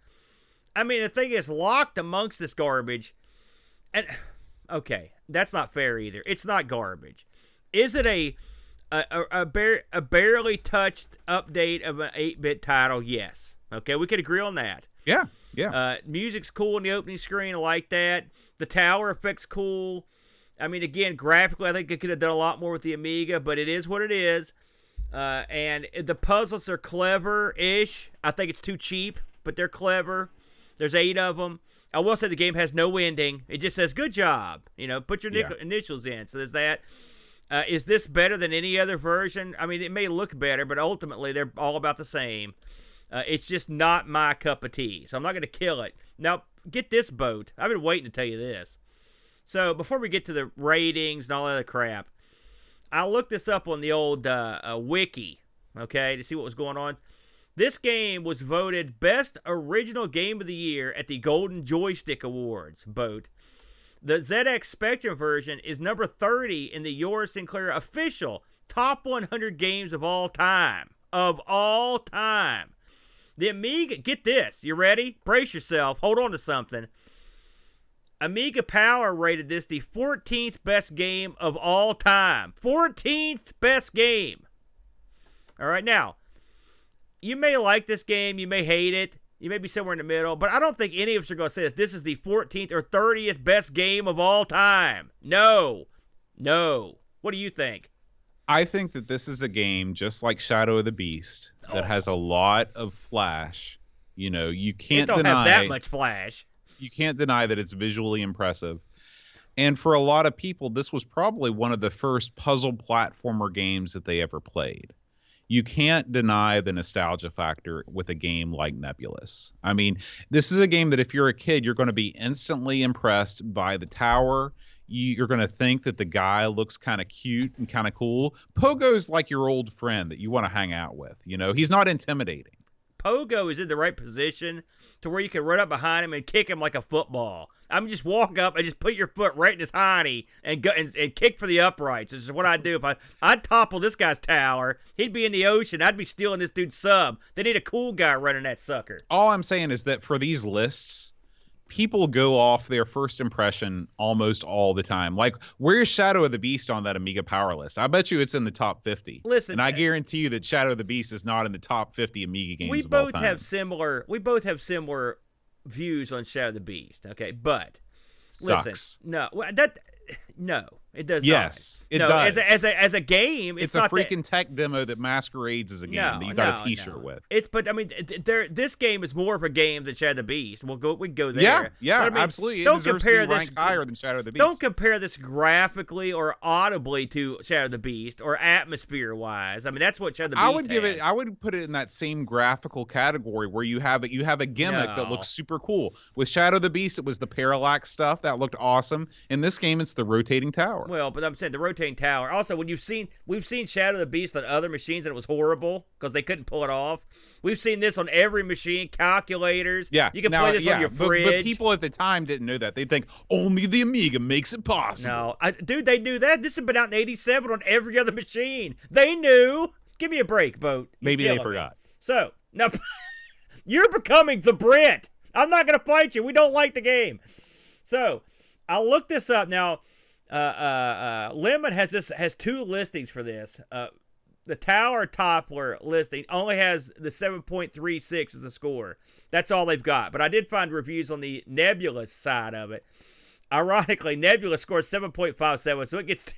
I mean, the thing is, locked amongst this garbage, and okay, that's not fair either. It's not garbage. Is it a A barely touched update of an 8-bit title, yes. Okay, we could agree on that. Yeah, yeah. Music's cool in the opening screen. I like that. The tower effect's cool. I mean, again, graphically, I think it could have done a lot more with the Amiga, but it is what it is. And the puzzles are clever-ish. I think it's too cheap, but they're clever. There's 8 of them. I will say the game has no ending. It just says, good job. Put your initials in. So there's that. Is this better than any other version? I mean, it may look better, but ultimately they're all about the same. It's just not my cup of tea, so I'm not going to kill it. Now, get this, Boat. I've been waiting to tell you this. So before we get to the ratings and all that other crap, I looked this up on the old wiki, okay, to see what was going on. This game was voted Best Original Game of the Year at the Golden Joystick Awards, Boat. The ZX Spectrum version is number 30 in the Your Sinclair official top 100 games of all time. Of all time. The Amiga, get this, you ready? Brace yourself, hold on to something. Amiga Power rated this the 14th best game of all time. 14th best game. All right, now, you may like this game, you may hate it, you may be somewhere in the middle, but I don't think any of us are going to say that this is the 14th or 30th best game of all time. No. What do you think? I think that this is a game just like Shadow of the Beast that has a lot of flash. You can't It don't deny have that much flash. You can't deny that it's visually impressive. And for a lot of people, this was probably one of the first puzzle platformer games that they ever played. You can't deny the nostalgia factor with a game like Nebulus. I mean, this is a game that if you're a kid, you're going to be instantly impressed by the tower. You're going to think that the guy looks kind of cute and kind of cool. Pogo's like your old friend that you want to hang out with. He's not intimidating. Pogo is in the right position to where you can run up behind him and kick him like a football. I mean, just walk up and just put your foot right in his hiney and go and kick for the uprights. This is what I'd do if I'd topple this guy's tower. He'd be in the ocean. I'd be stealing this dude's sub. They need a cool guy running that sucker. All I'm saying is that for these lists, people go off their first impression almost all the time. Like, where's Shadow of the Beast on that Amiga Power list? I bet you it's in the top 50. Listen, and I guarantee you that Shadow of the Beast is not in the top 50 Amiga games we of all both time. We both have similar views on Shadow of the Beast. Okay, but Sucks. listen, no, it does not. Yes, it does. As a game, it's not a freaking tech demo that masquerades as a game that you got a T-shirt with. But I mean, this game is more of a game than Shadow of the Beast. We can go there. Yeah, but, I mean, absolutely. It don't deserves compare to be this ranked higher than Shadow of the Beast. Don't compare this graphically or audibly to Shadow of the Beast or atmosphere-wise. I mean, that's what Shadow of the Beast I would put it in that same graphical category where you have a gimmick that looks super cool. With Shadow of the Beast, it was the parallax stuff that looked awesome. In this game, it's the rotating tower. Well, but I'm saying the rotating tower. Also, we've seen Shadow of the Beast on other machines and it was horrible because they couldn't pull it off. We've seen this on every machine, calculators. Yeah, you can play this on your fridge. But people at the time didn't know that. They'd think only the Amiga makes it possible. No, dude, they knew that. This has been out in '87 on every other machine. They knew. Give me a break, Boat. Maybe they forgot. So now you're becoming the Brent. I'm not going to fight you. We don't like the game. So I'll look this up now. Lemon has 2 listings for this. The Tower Toppler listing only has the 7.36 as a score. That's all they've got. But I did find reviews on the Nebulus side of it. Ironically, Nebulus scores 7.57, so it gets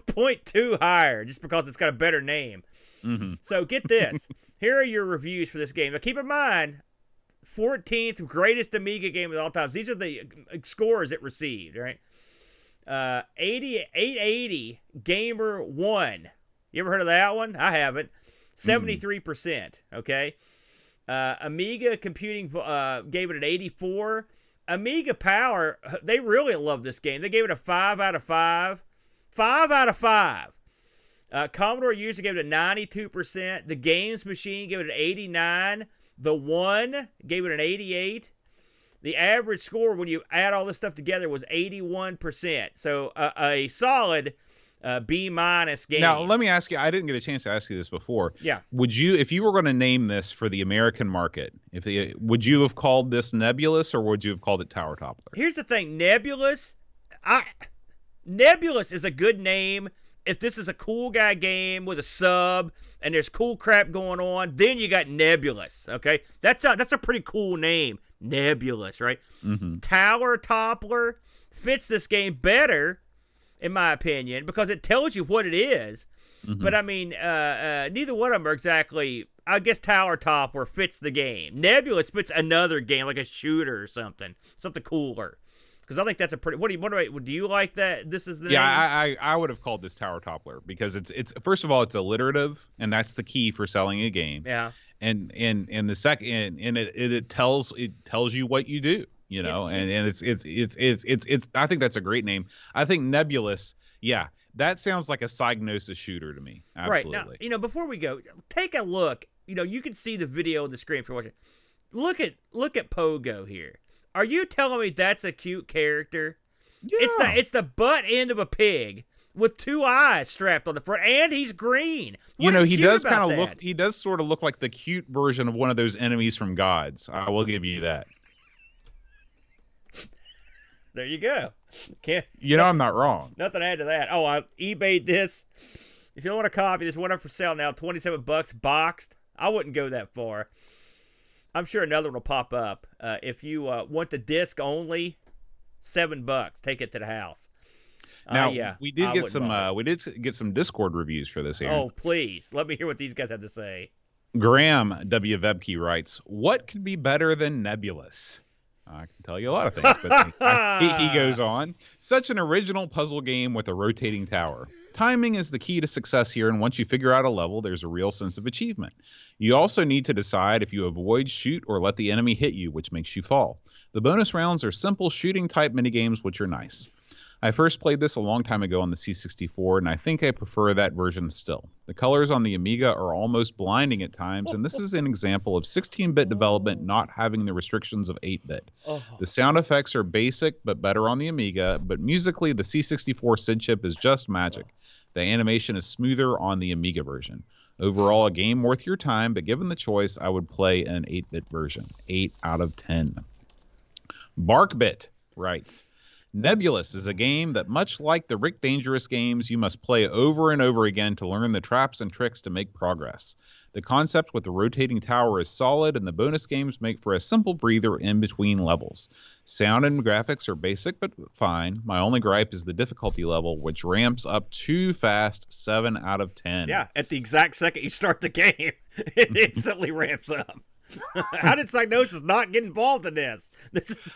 0.2 higher just because it's got a better name. Mm-hmm. So get this. Here are your reviews for this game. Now keep in mind, 14th greatest Amiga game of all time. These are the scores it received, right? 880 Gamer 1. You ever heard of that one? I haven't. 73%, okay? Amiga Computing gave it an 84. Amiga Power, they really love this game. They gave it a 5 out of 5. 5 out of 5. Commodore User gave it a 92%. The Games Machine gave it an 89. The One gave it an 88. The average score, when you add all this stuff together, was 81%. So a solid B- game. Now, let me ask you, I didn't get a chance to ask you this before. Yeah. Would you, if you were going to name this for the American market, would you have called this Nebulus or would you have called it Tower Toppler? Here's the thing, Nebulus is a good name if this is a cool guy game with a sub and there's cool crap going on, then you got Nebulus. Okay, that's a pretty cool name, Nebulus, right? Mm-hmm. Tower Toppler fits this game better, in my opinion, because it tells you what it is. Mm-hmm. But I mean, neither one of them are exactly. I guess Tower Toppler fits the game. Nebulus fits another game, like a shooter or something cooler. Because I think that's a pretty. Do you like that? This is the name? I would have called this Tower Toppler because it's first of all it's alliterative, and that's the key for selling a game. Yeah. And the second, and it tells you what you do, you know, and it's I think that's a great name. I think Nebulus, yeah, that sounds like a Psygnosis shooter to me. Absolutely. Right. Now, you know, before we go, take a look. You know, you can see the video on the screen if you're watching. Look at Pogo here. Are you telling me that's a cute character? Yeah. It's the butt end of a pig with two eyes strapped on the front, and he's green. You know, he does kind of look. He does sort of look like the cute version of one of those enemies from Gods. I will give you that. There you go. I'm not wrong. Nothing to add to that. Oh, I eBayed this. If you want a copy, this one up for sale now, $27 boxed. I wouldn't go that far. I'm sure another one will pop up. If you want the disc only, $7. Take it to the house. Now we did get some Discord reviews for this, Aaron. Oh, please let me hear what these guys have to say. Graham W. Vebke writes, "What could be better than Nebulus?" I can tell you a lot of things, but he goes on. Such an original puzzle game with a rotating tower. Timing is the key to success here, and once you figure out a level, there's a real sense of achievement. You also need to decide if you avoid, shoot, or let the enemy hit you, which makes you fall. The bonus rounds are simple shooting-type minigames, which are nice. I first played this a long time ago on the C64, and I think I prefer that version still. The colors on the Amiga are almost blinding at times, and this is an example of 16-bit development not having the restrictions of 8-bit. The sound effects are basic, but better on the Amiga, but musically, the C64 SID chip is just magic. The animation is smoother on the Amiga version. Overall, a game worth your time, but given the choice, I would play an 8-bit version. 8 out of 10. Barkbit writes, Nebulus is a game that, much like the Rick Dangerous games, you must play over and over again to learn the traps and tricks to make progress. The concept with the rotating tower is solid, and the bonus games make for a simple breather in between levels. Sound and graphics are basic but fine. My only gripe is the difficulty level, which ramps up too fast. 7 out of 10. Yeah, at the exact second you start the game, it instantly ramps up. How did Psygnosis not get involved in this? This is...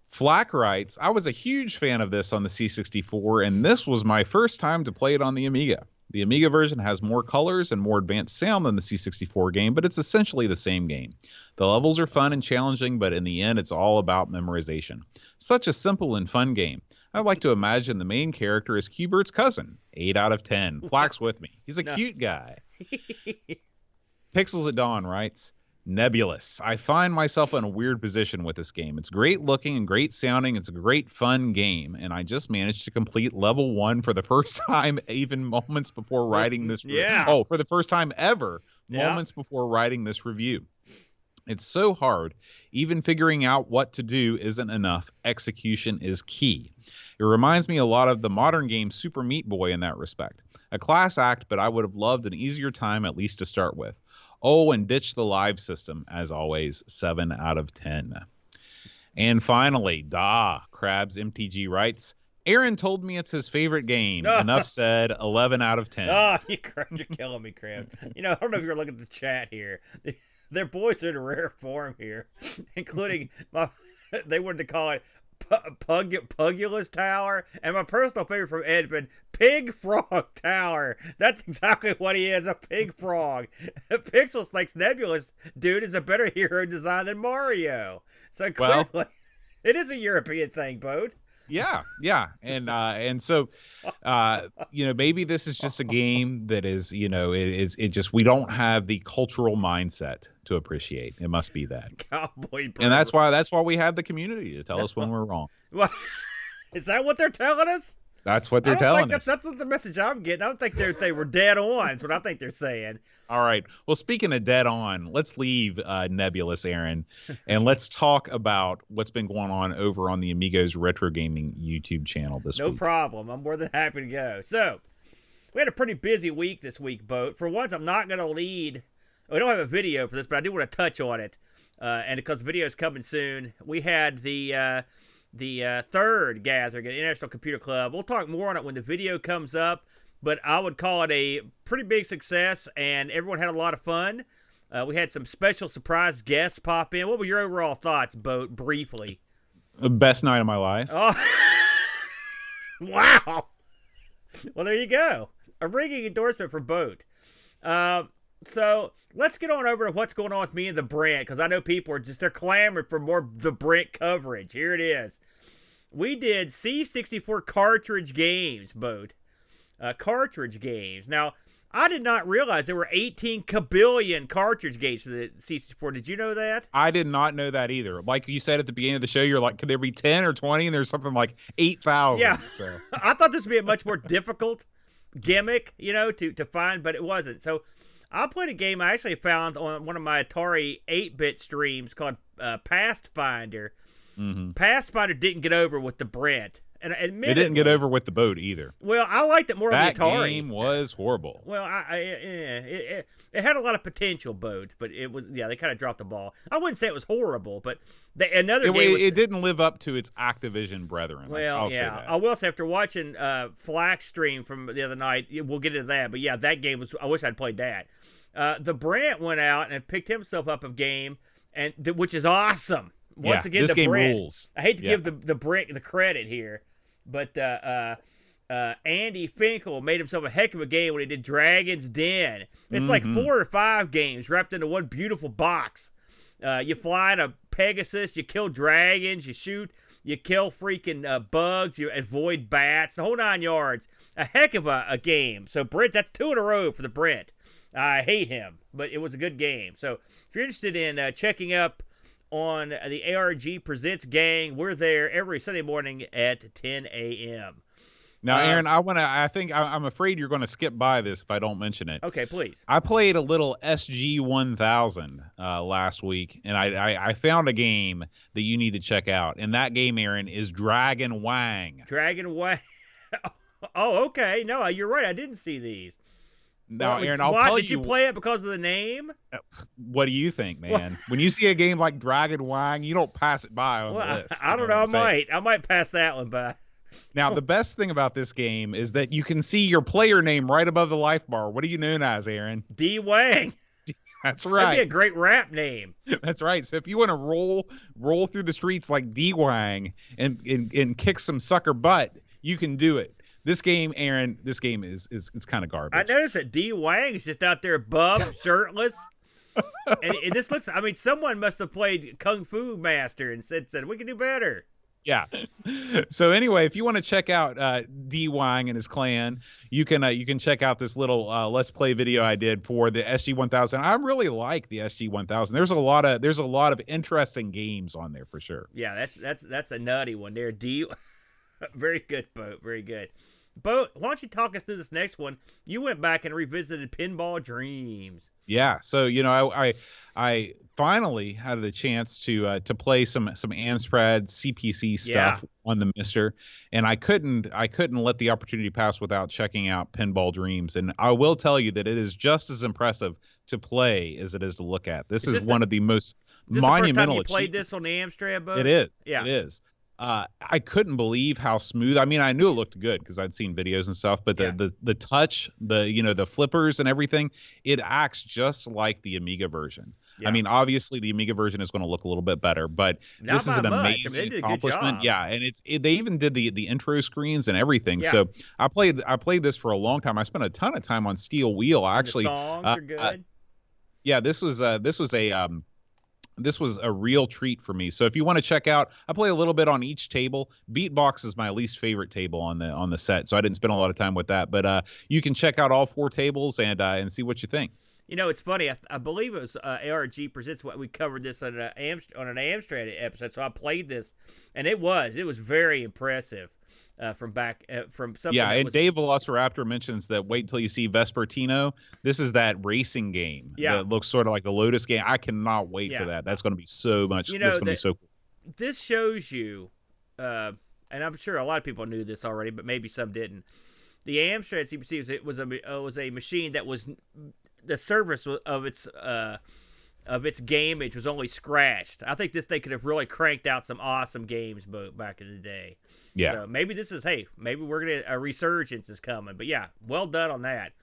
Flack writes, I was a huge fan of this on the C64, and this was my first time to play it on the Amiga. The Amiga version has more colors and more advanced sound than the C64 game, but it's essentially the same game. The levels are fun and challenging, but in the end, it's all about memorization. Such a simple and fun game. I'd like to imagine the main character is Q*bert's cousin. 8 out of 10. Flack's with me. He's a cute guy. Pixels at Dawn writes, Nebulus. I find myself in a weird position with this game. It's great looking and great sounding. It's a great fun game, and I just managed to complete level 1 for the first time, even moments before writing this review. Yeah. Oh, for the first time ever, moments before writing this review. It's so hard. Even figuring out what to do isn't enough. Execution is key. It reminds me a lot of the modern game Super Meat Boy in that respect. A class act, but I would have loved an easier time at least to start with. Oh, and ditch the live system, as always. 7 out of 10. And finally, Krabs MTG writes, Aaron told me it's his favorite game. Enough said. 11 out of 10. Oh, you're killing me, Krabs. You know, I don't know if you're looking at the chat here. Their boys are in rare form here, including they wanted to call it Pugulus Tower, and my personal favorite from Edmund, Pig Frog Tower. That's exactly what he is, a pig frog. Pixels thinks Nebulus dude is a better hero design than Mario. So clearly, it is a European thing, Bode. Yeah. And so, maybe this is just a game that is, it just, we don't have the cultural mindset to appreciate. It must be that. Cowboy Bird. And that's why we have the community to tell us when we're wrong. What? Is that what they're telling us? That's what they're I don't telling think us. that's the message I'm getting. I don't think they were dead on. That's what I think they're saying. All right. Well, speaking of dead on, let's leave Nebulus, Aaron, and let's talk about what's been going on over on the Amigos Retro Gaming YouTube channel this No week. problem. I'm more than happy to go. So, we had a pretty busy week this week, Boat. For once, I'm not going to lead. We don't have a video for this, but I do want to touch on it. And because the video is coming soon, we had the third gathering at International Computer Club. We'll talk more on it when the video comes up, but I would call it a pretty big success, and everyone had a lot of fun. We had some special surprise guests pop in. What were your overall thoughts, Boat, briefly? Best night of my life. Oh, wow. Well, there you go. A ringing endorsement for Boat. So let's get on over to what's going on with me and the Brent, because I know people are they're clamoring for more the Brent coverage. Here it is. We did C64 cartridge games, Boat. Cartridge games. Now, I did not realize there were 18 kabillion cartridge games for the C64. Did you know that? I did not know that either. Like you said at the beginning of the show, you're like, could there be 10 or 20? And there's something like 8,000. Yeah. So. I thought this would be a much more difficult gimmick, to find, but it wasn't. So I played a game I actually found on one of my Atari 8-bit streams called Pathfinder. Mm-hmm. Pathfinder didn't get over with the Brent. And it didn't get over with the Boat either. Well, I liked it more on the Atari. That game was horrible. Well, it had a lot of potential, Boat, but it was, they kind of dropped the ball. I wouldn't say it was horrible, but it didn't live up to its Activision brethren. Well, I'll say that. I will say after watching Flax stream from the other night, we'll get into that. But yeah, that game was. I wish I'd played that. The Brent went out and picked himself up a game, which is awesome. Once again, this the game Brent. rules. I hate to give the Brent the credit here, but Andy Finkel made himself a heck of a game when he did Dragon's Den. It's like 4 or 5 games wrapped into one beautiful box. You fly a Pegasus, you kill dragons, you shoot, you kill freaking bugs, you avoid bats, the whole 9 yards. A heck of a game. So Brent, that's 2 in a row for the Brent. I hate him, but it was a good game. So if you're interested in checking up on the ARG Presents gang, we're there every Sunday morning at 10 a.m. Now, Aaron, I'm afraid you're going to skip by this if I don't mention it. Okay, please. I played a little SG-1000 last week, and I found a game that you need to check out. And that game, Aaron, is Dragon Wang. Dragon Wang. Oh, okay. No, you're right. I didn't see these. Now, Aaron, I'll tell you. Did you play it because of the name? What do you think, man? When you see a game like Dragon Wang, you don't pass it by on the list. I don't know. I might pass that one by. Now, the best thing about this game is that you can see your player name right above the life bar. What are you known as, Aaron? D Wang. That's right. That'd be a great rap name. That's right. So if you want to roll through the streets like D Wang and kick some sucker butt, you can do it. This game, Aaron, it's kind of garbage. I noticed that D Wang is just out there buff, shirtless. and this looks, someone must have played Kung Fu Master and said we can do better. Yeah. So anyway, if you want to check out D Wang and his clan, you can check out this little Let's Play video I did for the SG-1000. I really like the SG-1000. There's a lot of interesting games on there for sure. Yeah, that's a nutty one there. Very good, Boat. Very good. Boat, why don't you talk us through this next one? You went back and revisited Pinball Dreams. Yeah, so I finally had the chance to play some Amstrad CPC stuff on the Mister, and I couldn't let the opportunity pass without checking out Pinball Dreams. And I will tell you that it is just as impressive to play as it is to look at. This is one of the most monumental. The first time you played this on the Amstrad, Boat? It is. Yeah. It is. I couldn't believe how smooth. I mean, I knew it looked good because I'd seen videos and stuff, but the touch, the flippers and everything, it acts just like the Amiga version. Yeah. I mean, obviously the Amiga version is going to look a little bit better, but this is an amazing accomplishment. Yeah, and they even did the intro screens and everything. Yeah. So I played this for a long time. I spent a ton of time on Steel Wheel. Actually, the songs are good. Yeah, this was a real treat for me. So if you want to check out, I play a little bit on each table. Beatbox is my least favorite table on the set, so I didn't spend a lot of time with that. But you can check out all 4 tables and see what you think. It's funny. I believe it was ARG Presents. We covered this on an Amstrad episode, so I played this, and it was very impressive. from back from something. Yeah, that and was, Dave Velociraptor mentions that wait until you see Vespertino. This is that racing game that looks sort of like the Lotus game. I cannot wait for that. That's going to be so much. That's going to be so cool. This shows you, and I'm sure a lot of people knew this already, but maybe some didn't. The Amstrad CPC was a machine that was the surface of its gameage was only scratched. I think this thing could have really cranked out some awesome games back in the day. Yeah. So maybe this is, hey, maybe we're gonna a resurgence is coming. But yeah, well done on that.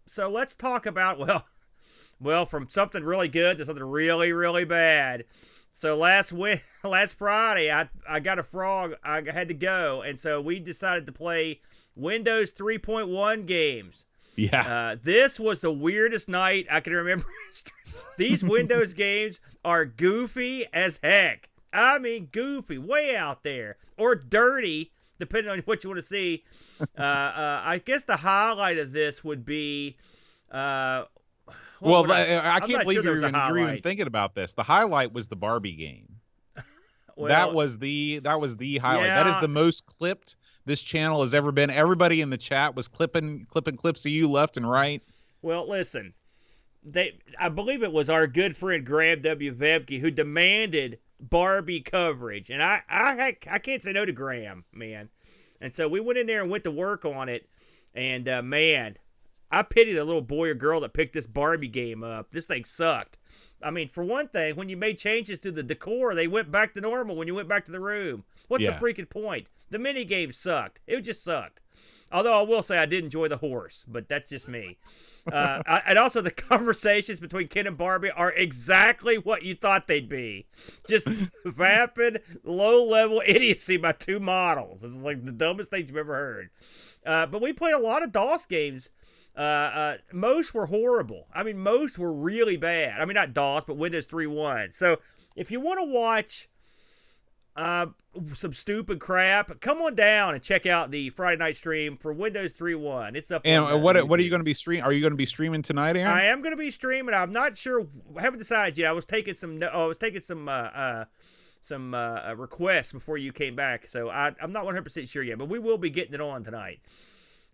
So let's talk about well, from something really good to something really, really bad. So last Friday, I got a frog. I had to go, and so we decided to play Windows 3.1 games. Yeah. This was the weirdest night I can remember. These Windows games are goofy as heck. I mean, goofy, way out there, or dirty, depending on what you want to see. I guess the highlight of this would be. I can't believe you're even thinking about this. The highlight was the Barbie game. Well, that was the highlight. Yeah. That is the most clipped this channel has ever been. Everybody in the chat was clipping clips of you left and right. Well, listen, I believe it was our good friend Graham W. Vebke who demanded Barbie coverage, and I can't say no to Graham, man. And so we went in there and went to work on it, and man, I pity the little boy or girl that picked this Barbie game up. This thing sucked. I mean, for one thing, when you made changes to the decor, they went back to normal when you went back to the room. What's the freaking point? The mini game sucked. It just sucked. Although I will say I did enjoy the horse, but that's just me. And also the conversations between Ken and Barbie are exactly what you thought they'd be. Just vapid, low-level idiocy by two models. This is like the dumbest things you've ever heard. But we played a lot of DOS games. Most were horrible. I mean, most were really bad. I mean, not DOS, but Windows 3.1. So if you want to watch some stupid crap, come on down and check out the Friday night stream for Windows 3.1. It's up. And what are you going to be streaming? Are you going to be streaming tonight, Aaron? I am going to be streaming. I'm not sure. I haven't decided yet. I was taking some requests before you came back, so I'm not 100% sure yet. But we will be getting it on tonight.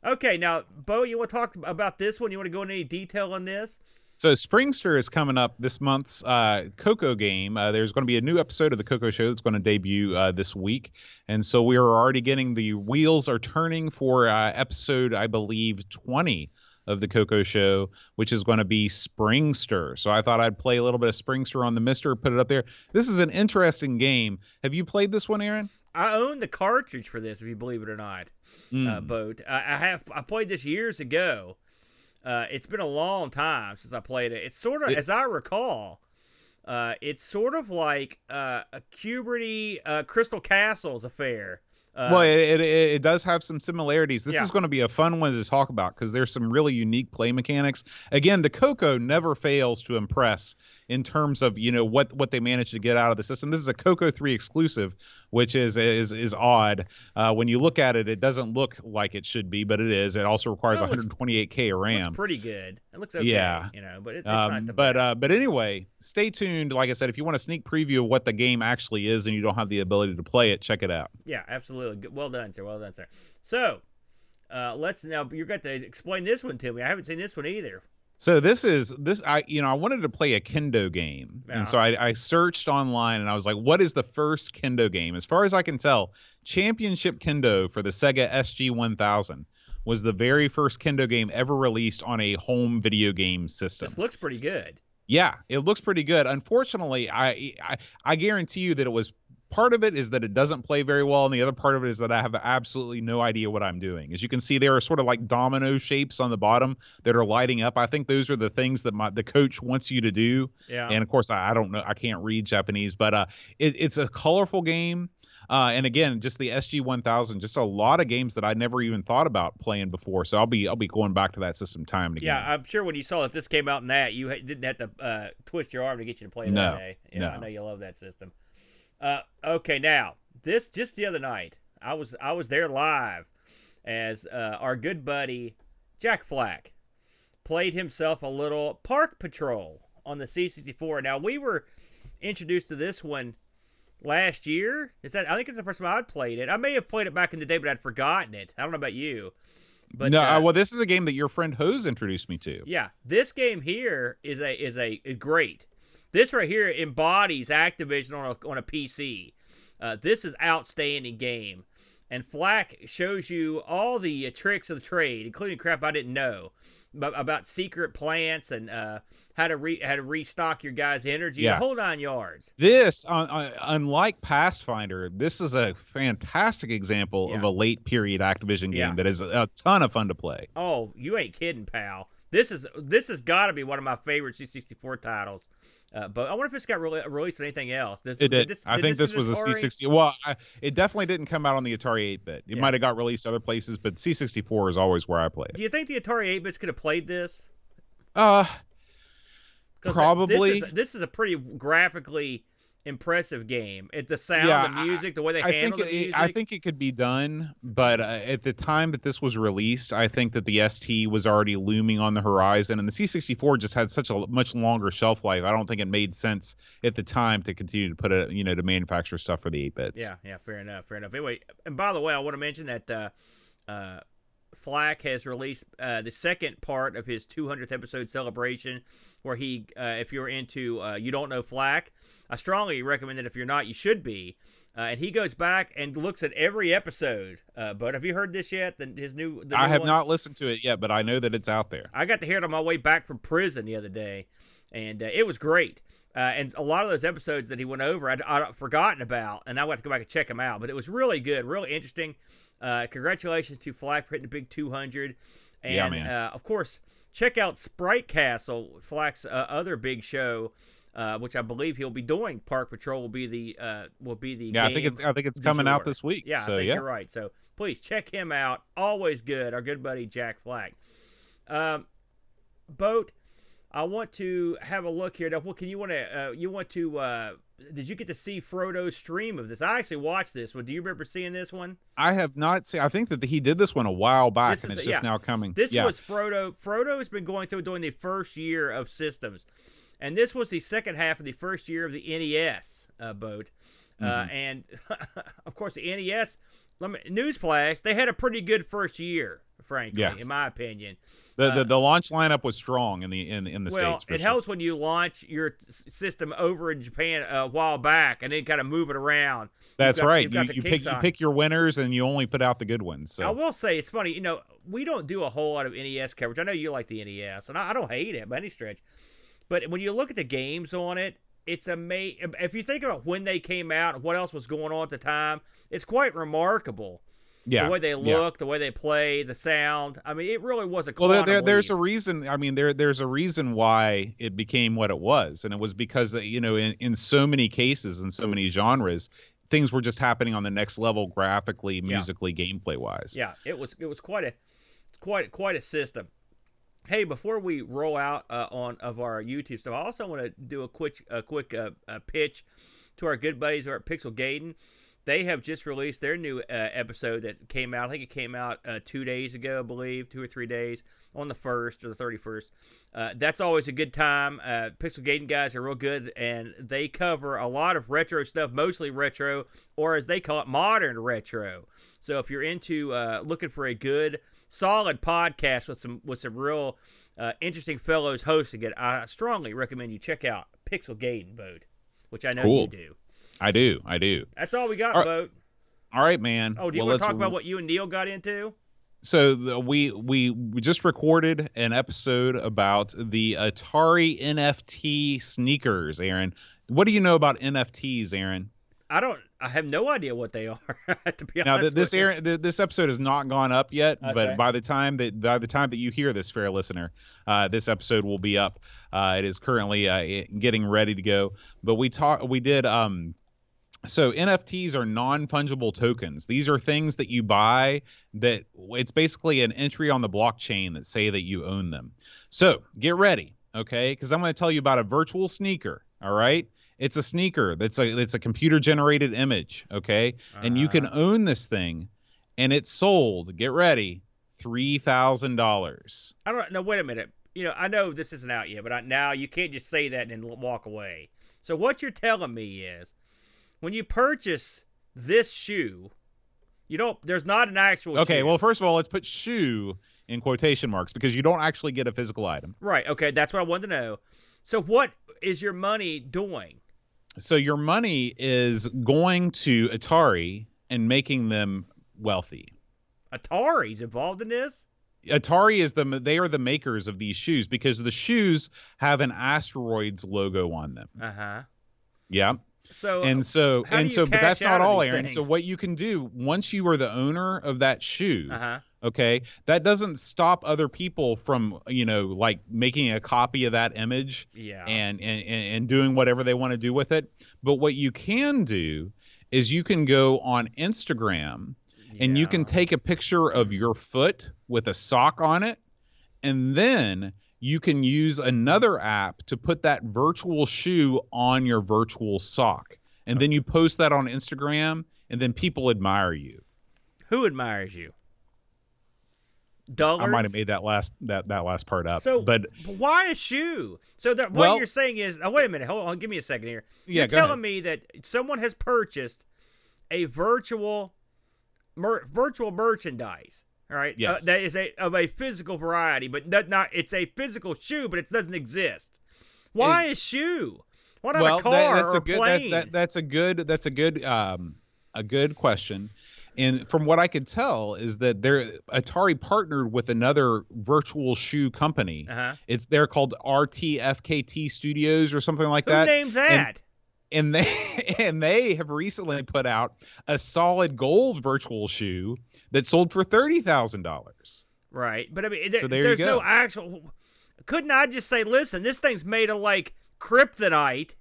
Okay, now, Bo, you want to talk about this one? You want to go into any detail on this? So Springster is coming up this month's Coco game. There's going to be a new episode of the Coco Show that's going to debut this week. And so we are already getting the wheels are turning for episode, I believe, 20 of the Coco Show, which is going to be Springster. So I thought I'd play a little bit of Springster on the Mister, put it up there. This is an interesting game. Have you played this one, Aaron? I own the cartridge for this, if you believe it or not. Boat. I played this years ago. It's been a long time since I played it. It's sort of, as I recall, it's sort of like a Cuberty Crystal Castles affair. Well, it does have some similarities. This is going to be a fun one to talk about because there's some really unique play mechanics. Again, the Coco never fails to impress in terms of what they managed to get out of the system. This is a Coco 3 exclusive, which is odd. When you look at it, it doesn't look like it should be, but it is. It also requires 128K of RAM. It's pretty good. It looks okay. Yeah, but it's not the best. But anyway, stay tuned. Like I said, if you want a sneak preview of what the game actually is and you don't have the ability to play it, check it out. Yeah, absolutely. Well done, sir. Well done, sir. So, let's now. You're going to explain this one to me. I haven't seen this one either. So I wanted to play a Kendo game, and so I searched online and I was like, what is the first Kendo game? As far as I can tell, Championship Kendo for the Sega SG-1000 was the very first Kendo game ever released on a home video game system. This looks pretty good. Yeah, it looks pretty good. Unfortunately, I guarantee you that it was. Part of it is that it doesn't play very well, and the other part of it is that I have absolutely no idea what I'm doing. As you can see, there are sort of like domino shapes on the bottom that are lighting up. I think those are the things that the coach wants you to do. Yeah. And of course, I don't know. I can't read Japanese, but it's a colorful game. And again, just the SG-1000, just a lot of games that I never even thought about playing before. So I'll be going back to that system time and again. Yeah, I'm sure when you saw that this came out in that, you didn't have to twist your arm to get you to play that day. Yeah, no. I know you love that system. Okay, now just the other night, I was there live as our good buddy Jack Flack played himself a little Park Patrol on the C64. Now we were introduced to this one last year. I think it's the first time I'd played it. I may have played it back in the day, but I'd forgotten it. I don't know about you. But No, well, this is a game that your friend Hose introduced me to. yeah, this game here is a great. This right here embodies Activision on a PC. This is outstanding game, and Flack shows you all the tricks of the trade, including crap I didn't know about secret plants and how to restock your guys' energy. Yeah. The whole 9 yards. This, unlike Pathfinder, this is a fantastic example of a late period Activision game that is a ton of fun to play. Oh, you ain't kidding, pal. This has got to be one of my favorite C64 titles. But I wonder if it's got released on anything else. It did. I think this was a C60. Well, it definitely didn't come out on the Atari 8-bit. It might have got released other places, but C64 is always where I play it. Do you think the Atari 8-bits could have played this? Probably. This is a pretty graphically impressive game. The sound, the music, the way they handle the music. I think it could be done, but at the time that this was released, I think that the ST was already looming on the horizon, and the C64 just had such a much longer shelf life. I don't think it made sense at the time to continue to put to manufacture stuff for the 8-bits. Yeah, fair enough. Anyway, and by the way, I want to mention that Flack has released the second part of his 200th episode celebration, where he, if you're into You Don't Know Flack, I strongly recommend it. If you're not, you should be. And he goes back and looks at every episode. But have you heard this yet? I have not listened to it yet, but I know that it's out there. I got to hear it on my way back from prison the other day, and it was great. And a lot of those episodes that he went over, I'd forgotten about, and I went to go back and check them out. But it was really good, really interesting. Congratulations to Flack for hitting the big 200. And, yeah, man. Of course, check out Sprite Castle, Flack's other big show, which I believe he'll be doing. Park Patrol will be the game. I think it's coming out this week. Yeah, so, I think you're right. So please check him out. Always good. Our good buddy Jack Flack. Boat. I want to have a look here. Now, did you get to see Frodo's stream of this? I actually watched this one. Do you remember seeing this one? I have not seen. I think that he did this one a while back, and it's just now coming. This was Frodo. Frodo has been going through doing the first year of systems, and this was the second half of the first year of the NES boat. And of course, the NES. Newsflash: they had a pretty good first year, frankly, in my opinion. The launch lineup was strong in the States. Well, it helps when you launch your system over in Japan a while back and then kind of move it around. That's right. You pick your winners and you only put out the good ones. So. I will say it's funny. We don't do a whole lot of NES coverage. I know you like the NES, and I don't hate it by any stretch. But when you look at the games on it, it's amazing. If you think about when they came out and what else was going on at the time, it's quite remarkable. Yeah, the way they look, the way they play, the sound. I mean, it really was a there's a reason. I mean, there's a reason why it became what it was, and it was because in so many cases, in so many genres, things were just happening on the next level, graphically, musically, gameplay wise. Yeah, it was quite a system. Hey, before we roll out of our YouTube stuff, I also want to do a quick pitch to our good buddies over at Pixel Gaiden. They have just released their new episode that came out. I think it came out 2 days ago, I believe, 2 or 3 days, on the 1st or the 31st. That's always a good time. Pixel Gaiden guys are real good, and they cover a lot of retro stuff, mostly retro, or as they call it, modern retro. So if you're into looking for a good, solid podcast with some real interesting fellows hosting it, I strongly recommend you check out Pixel Gaiden, Boat, which I know you do. I do. That's all we got, Boat. All right, man. Oh, do you want to talk about what you and Neil got into? So we just recorded an episode about the Atari NFT sneakers, Aaron. What do you know about NFTs, Aaron? I have no idea what they are, to be honest. Now, this episode has not gone up yet, but by the time that you hear this, fair listener, this episode will be up. It is currently getting ready to go. But we did. So NFTs are non-fungible tokens. These are things that you buy that it's basically an entry on the blockchain that say that you own them. So get ready, okay? Because I'm going to tell you about a virtual sneaker. All right. It's a sneaker. It's a computer-generated image, okay? And you can own this thing, and it's sold. Get ready, $3,000. I don't know. Wait a minute. I know this isn't out yet, but now you can't just say that and walk away. So what you're telling me is when you purchase this shoe, you don't. There's not an actual. Okay, shoe. well, first of all, let's put shoe in quotation marks because you don't actually get a physical item. Right. Okay, that's what I wanted to know. So what is your money doing? So your money is going to Atari and making them wealthy. Atari's involved in this? Atari they are the makers of these shoes because the shoes have an asteroids logo on them. Uh-huh. Yeah. So but that's not all, Aaron. things? So what you can do once you are the owner of that shoe, uh-huh. okay, that doesn't stop other people from, like making a copy of that image and doing whatever they want to do with it. But what you can do is you can go on Instagram and you can take a picture of your foot with a sock on it, and then you can use another app to put that virtual shoe on your virtual sock. And then you post that on Instagram, and then people admire you. Who admires you? Dullards? I might have made that last part up. But why a shoe? So what you're saying is, wait a minute, hold on, give me a second here. You're telling me that someone has purchased a virtual merchandise. All right. Yes. That is of a physical variety, but it's a physical shoe, but it doesn't exist. Why a shoe? Why not a car or a plane? That's a good question. And from what I could tell is that Atari partnered with another virtual shoe company. Uh-huh. They're called RTFKT Studios or something like that. Who named that? And they have recently put out a solid gold virtual shoe that sold for $30,000. Right, but I mean, so there's no actual. Couldn't I just say, listen, this thing's made of like kryptonite,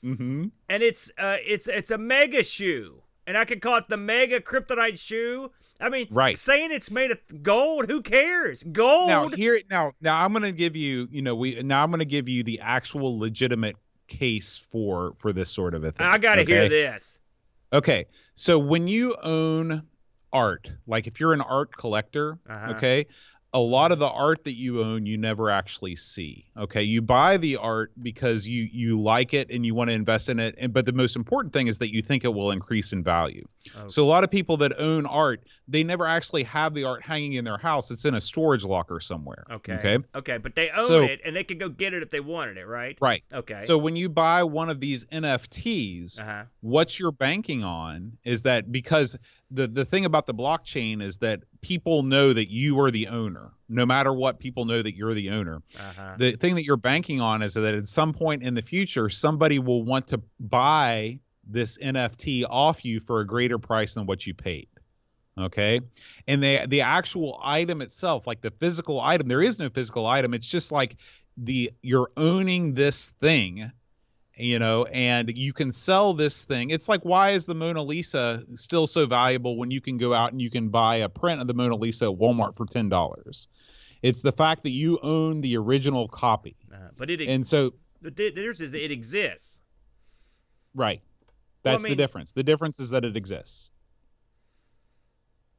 and it's a mega shoe, and I could call it the mega kryptonite shoe. I mean, saying it's made of gold, who cares? Gold. Now I'm going to give you, I'm going to give you the actual legitimate case for this sort of a thing. I got to hear this. Okay, so when you own art, like if you're an art collector, okay, a lot of the art that you own you never actually see. Okay, you buy the art because you like it and you want to invest in it, but the most important thing is that you think it will increase in value. So a lot of people that own art, they never actually have the art hanging in their house. It's in a storage locker somewhere. Okay, but they own it and they can go get it if they wanted it, right? Okay. So when you buy one of these NFTs, what you're banking on is that, because the thing about the blockchain is that people know that you are the owner. No matter what, people know that you're the owner. The thing that you're banking on is that at some point in the future, somebody will want to buy this NFT off you for a greater price than what you paid. Okay. And the actual item itself, like the physical item, there is no physical item. It's just like you're owning this thing, and you can sell this thing. It's like, why is the Mona Lisa still so valuable when you can go out and you can buy a print of the Mona Lisa at Walmart for $10? It's the fact that you own the original copy. But it exists. Right. That's the difference. The difference is that it exists.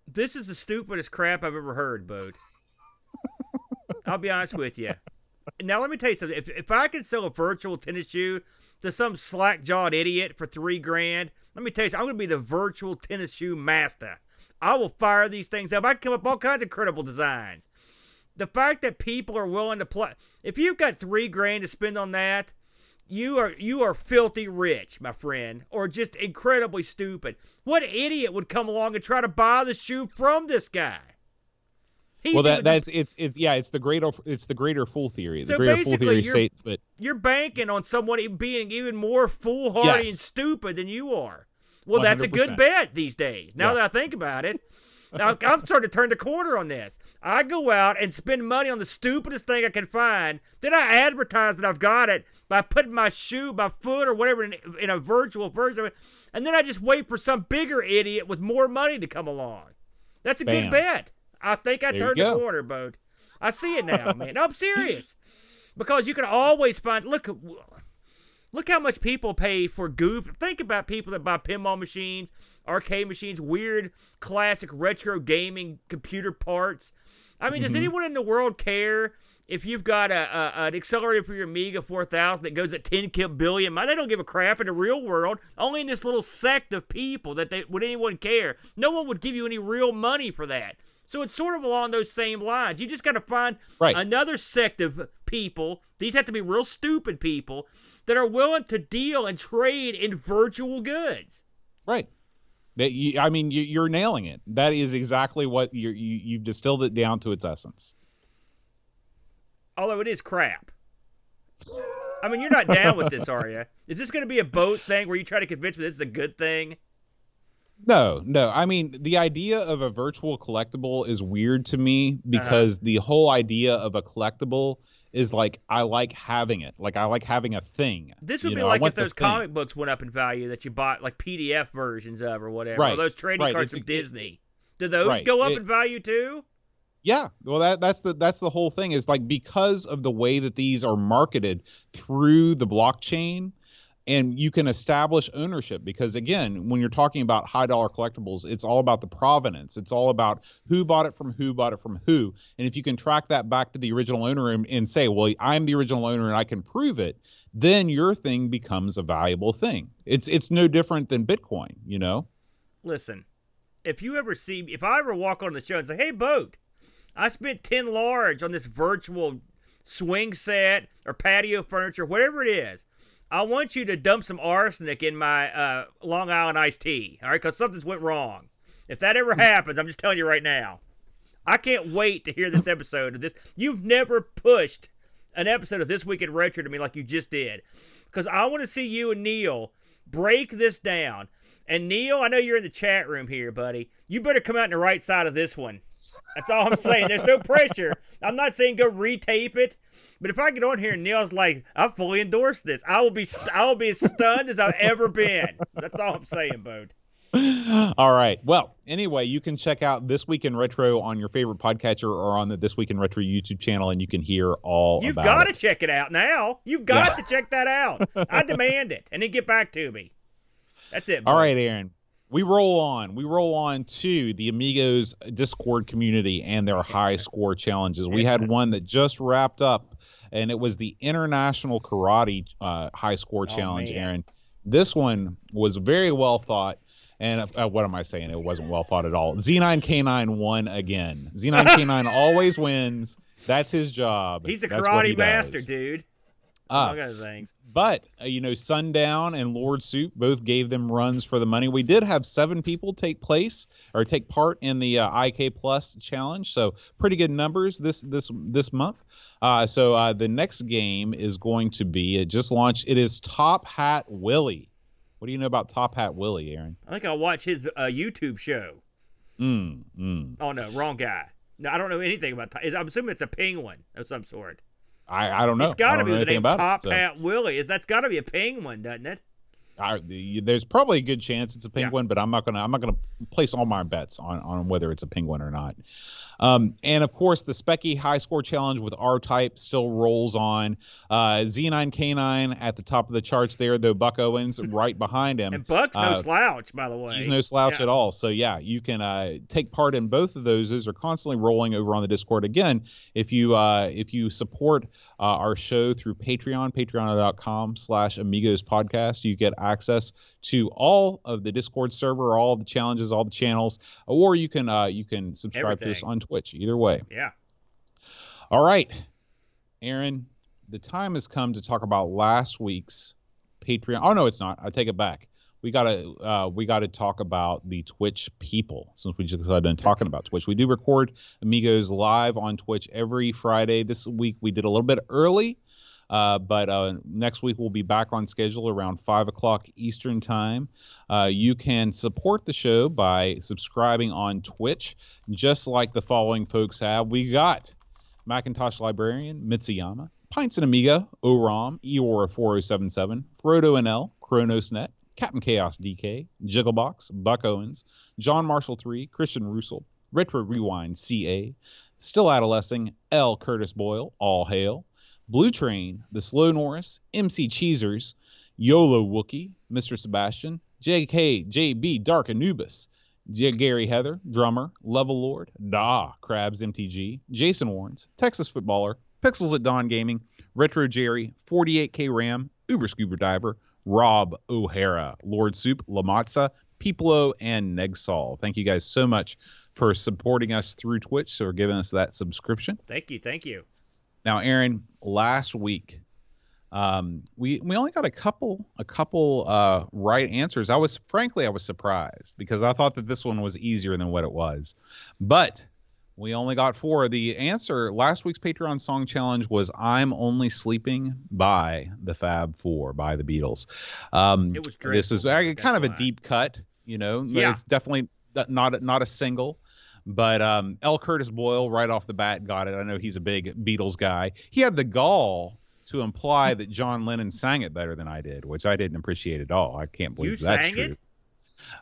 This is the stupidest crap I've ever heard, Bode. I'll be honest with you. Now, let me tell you something. If I can sell a virtual tennis shoe to some slack-jawed idiot for $3,000, let me tell you something. I'm going to be the virtual tennis shoe master. I will fire these things up. I can come up with all kinds of credible designs. The fact that people are willing to play, if you've got $3,000 to spend on that, you are filthy rich, my friend, or just incredibly stupid. What idiot would come along and try to buy the shoe from this guy? It's the greater fool theory. So the greater fool theory states that you're banking on someone being even more foolhardy and stupid than you are. Well, 100%. That's a good bet these days. Now that I think about it. Now, I'm starting to turn the corner on this. I go out and spend money on the stupidest thing I can find. Then I advertise that I've got it by putting my foot or whatever in a virtual version of it. And then I just wait for some bigger idiot with more money to come along. That's a good bet. I think I turned the corner, Bode. I see it now, man. No, I'm serious. Because you can always find, look how much people pay for goof. Think about people that buy pinball machines, arcade machines, weird classic retro gaming computer parts. I mean, does anyone in the world care if you've got an accelerator for your Amiga 4000 that goes at 10 billion, they don't give a crap in the real world. Only in this little sect of people would anyone care. No one would give you any real money for that. So it's sort of along those same lines. You just got to find another sect of people. These have to be real stupid people that are willing to deal and trade in virtual goods. Right. You're nailing it. That is exactly what you've distilled it down to its essence. Although it is crap. I mean, you're not down with this, are you? Is this going to be a boat thing where you try to convince me this is a good thing? No. I mean, the idea of a virtual collectible is weird to me because the whole idea of a collectible is like, I like having it. Like, I like having a thing. This would be like if those comic books went up in value that you bought, like PDF versions of or whatever. Or those trading cards from Disney. Do those go up in value too? Yeah, well, that's the whole thing is like because of the way that these are marketed through the blockchain, and you can establish ownership because again, when you're talking about high dollar collectibles, it's all about the provenance. It's all about who bought it from who, and if you can track that back to the original owner and say, well, I'm the original owner and I can prove it, then your thing becomes a valuable thing. It's no different than Bitcoin, you know. Listen, if I ever walk on the show and say, hey, Boat, I spent 10 large on this virtual swing set or patio furniture, whatever it is. I want you to dump some arsenic in my Long Island iced tea, all right? Because something's went wrong. If that ever happens, I'm just telling you right now. I can't wait to hear this episode of this. You've never pushed an episode of This Week in Retro to me like you just did. Because I want to see you and Neil break this down. And Neil, I know you're in the chat room here, buddy. You better come out on the right side of this one. That's all I'm saying. There's no pressure. I'm not saying go retape it. But if I get on here and Neil's like, I fully endorse this, I will be as stunned as I've ever been. That's all I'm saying, Bode. All right. Well, anyway, you can check out This Week in Retro on your favorite podcatcher or on the This Week in Retro YouTube channel, and you can hear all You've about got it. to check it out now. You've got to check that out. I demand it. And then get back to me. That's it, Bode. All right, Aaron. We roll on to the Amigos Discord community and their high score challenges. We had one that just wrapped up, and it was the International Karate high score challenge, man. Aaron. This one was very well thought. And what am I saying? It wasn't well thought at all. Z9K9 won again. Z9K9 always wins. That's his job. He's a That's karate master, dude. Among other things. But, Sundown and Lord Soup both gave them runs for the money. We did have 7 people take part in the IK Plus challenge. So pretty good numbers this month. So the next game is going to be, it just launched. It is Top Hat Willie. What do you know about Top Hat Willie, Aaron? I think I'll watch his YouTube show. Oh, no, wrong guy. No, I don't know anything about I'm assuming it's a penguin of some sort. I don't know. It's got to be the name Top it, Hat Willie. That's got to be a penguin, doesn't it? There's probably a good chance it's a penguin, but I'm not gonna place all my bets on whether it's a penguin or not. And of course, the Specky High Score Challenge with R-Type still rolls on. Z9K9 at the top of the charts there, though Buck Owens right behind him. And Buck's no slouch, by the way. He's no slouch at all. So yeah, you can take part in both of those. Those are constantly rolling over on the Discord. Again, if you support our show through Patreon, patreon.com/Amigos podcast, you get access to all of the Discord server, all of the challenges, all the channels, or you can subscribe to us on Twitch. Either way. Yeah. All right, Aaron, the time has come to talk about last week's Patreon. Oh no, it's not. I take it back. We gotta talk about the Twitch people since we just got done talking about Twitch. We do record Amigos live on Twitch every Friday. This week we did a little bit early, but next week we'll be back on schedule around 5 o'clock Eastern time. You can support the show by subscribing on Twitch, just like the following folks have. We got Macintosh Librarian, Mitsuyama, Pints and Amiga, Oram, Eora 4077, Frodo NL, ChronosNet, Captain Chaos DK, Jigglebox, Buck Owens, John Marshall 3, Christian Russell, RetroRewind.ca, Still Adolescing, L. Curtis Boyle, All Hail, Blue Train, The Slow Norris, MC Cheesers, YOLO Wookie, Mr. Sebastian, JB Dark Anubis, Gary Heather, Drummer, Level Lord, Krabs MTG, Jason Warrens, Texas Footballer, Pixels at Dawn Gaming, Retro Jerry, 48K Ram, Uber Scuba Diver, Rob O'Hara, Lord Soup, Lamatza, Piplo, and Negsol. Thank you guys so much for supporting us through Twitch, so for giving us that subscription. Thank you. Now, Aaron, last week, we only got a couple right answers. I was surprised because I thought that this one was easier than what it was, but we only got 4. The answer last week's Patreon song challenge was "I'm Only Sleeping" by the Fab Four, by the Beatles. It was dreadful. This is kind of a deep cut, Yeah. It's definitely not a single. But L. Curtis Boyle right off the bat got it. I know he's a big Beatles guy. He had the gall to imply that John Lennon sang it better than I did, which I didn't appreciate at all. I can't believe that's true. You sang it?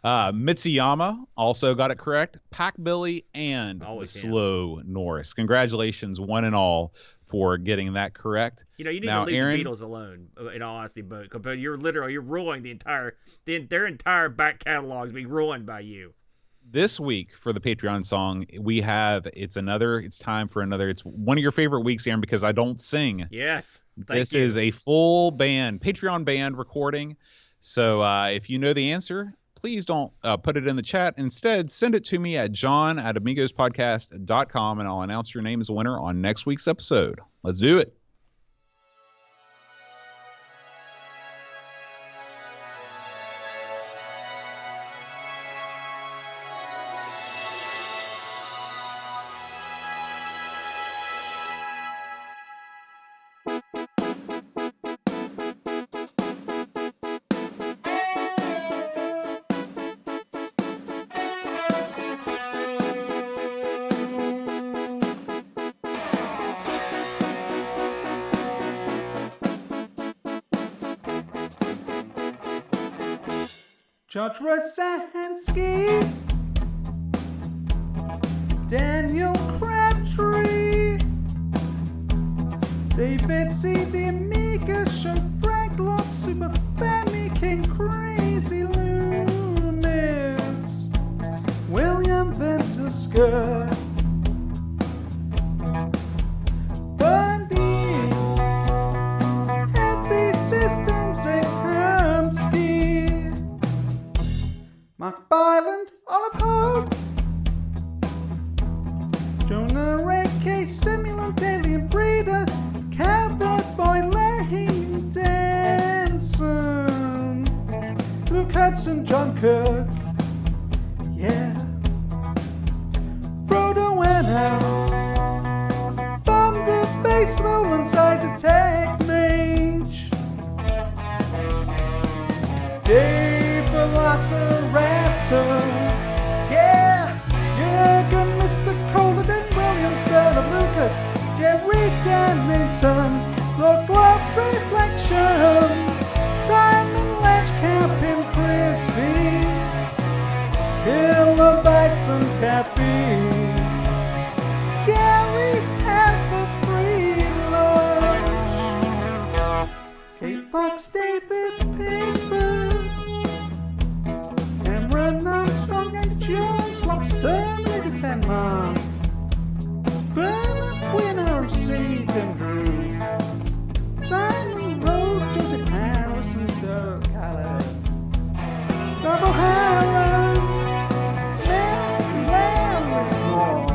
Mitsuyama also got it correct. Pac Billy and the Slow Norris. Congratulations, one and all, for getting that correct. You need to leave Aaron, the Beatles alone, in all honesty, but you're ruining their entire back catalog is being ruined by you. This week for the Patreon song, we have it's time for another. It's one of your favorite weeks, Aaron, because I don't sing. Yes. This is a full band, Patreon band recording. So if you know the answer, please don't put it in the chat. Instead, send it to me at john@amigospodcast.com, and I'll announce your name as a winner on next week's episode. Let's do it. George Rosansky, Daniel Crabtree, David C. The Amiga Show, Frank Lord, Super Family King, Crazy Loomis, William Ventusker, Bundy, Heavy Systems, and Hermsky, Mark Byland, Olive Hope, Jonah Ray, K. Simulant, Alien Breeder, Cowboy Boy, Lane Danson, Luke Hudson, John Kirk, yeah, Frodo and Al, Bomb the Base, Roland Size Attack Mage, Dave Velociraptor, yeah, Jürgen, Mr. Colden, Williams, Bernard Lucas, Jerry Dennington, Lord Glove Reflection, Simon Latchcamp and Crispy, Kilobytes and Caffeine, Gary had the free lunch, Kate Fox, David Pickford, Cameron Armstrong and Jones, Lobster, Lady Tenman, Bernard Winner, Seed and Drew, Simon Rose, Joseph Harrison, Dirk Haller, Double Harrow, Larry Moore,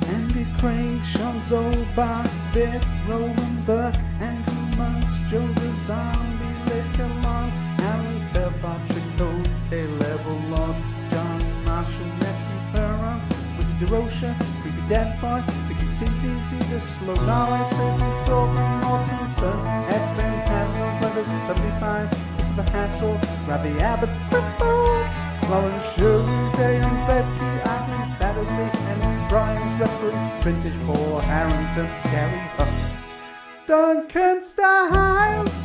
Andy Craig, Sean Zolbach, Biff, Roland Burke, Andrew Munch, Joe the Zombie, Liquor Long, Alan Bell, Patrick Cole, Taylor Lord, John Marshall, Matthew Perron, Ricky DeRocha, Ricky Deadboy, Ricky CTZ, The Slow Knowledge, David Thornton, Mortensen, Edwin Campbell, Brothers 75, Christopher Hassel, Robbie Abbott, Ripples, Lawrence Shirley, Dale Betty, Agnes Battersley, and Brian Stratford, Vintage Paul Harrington, Gary Huff, Duncan Stiles,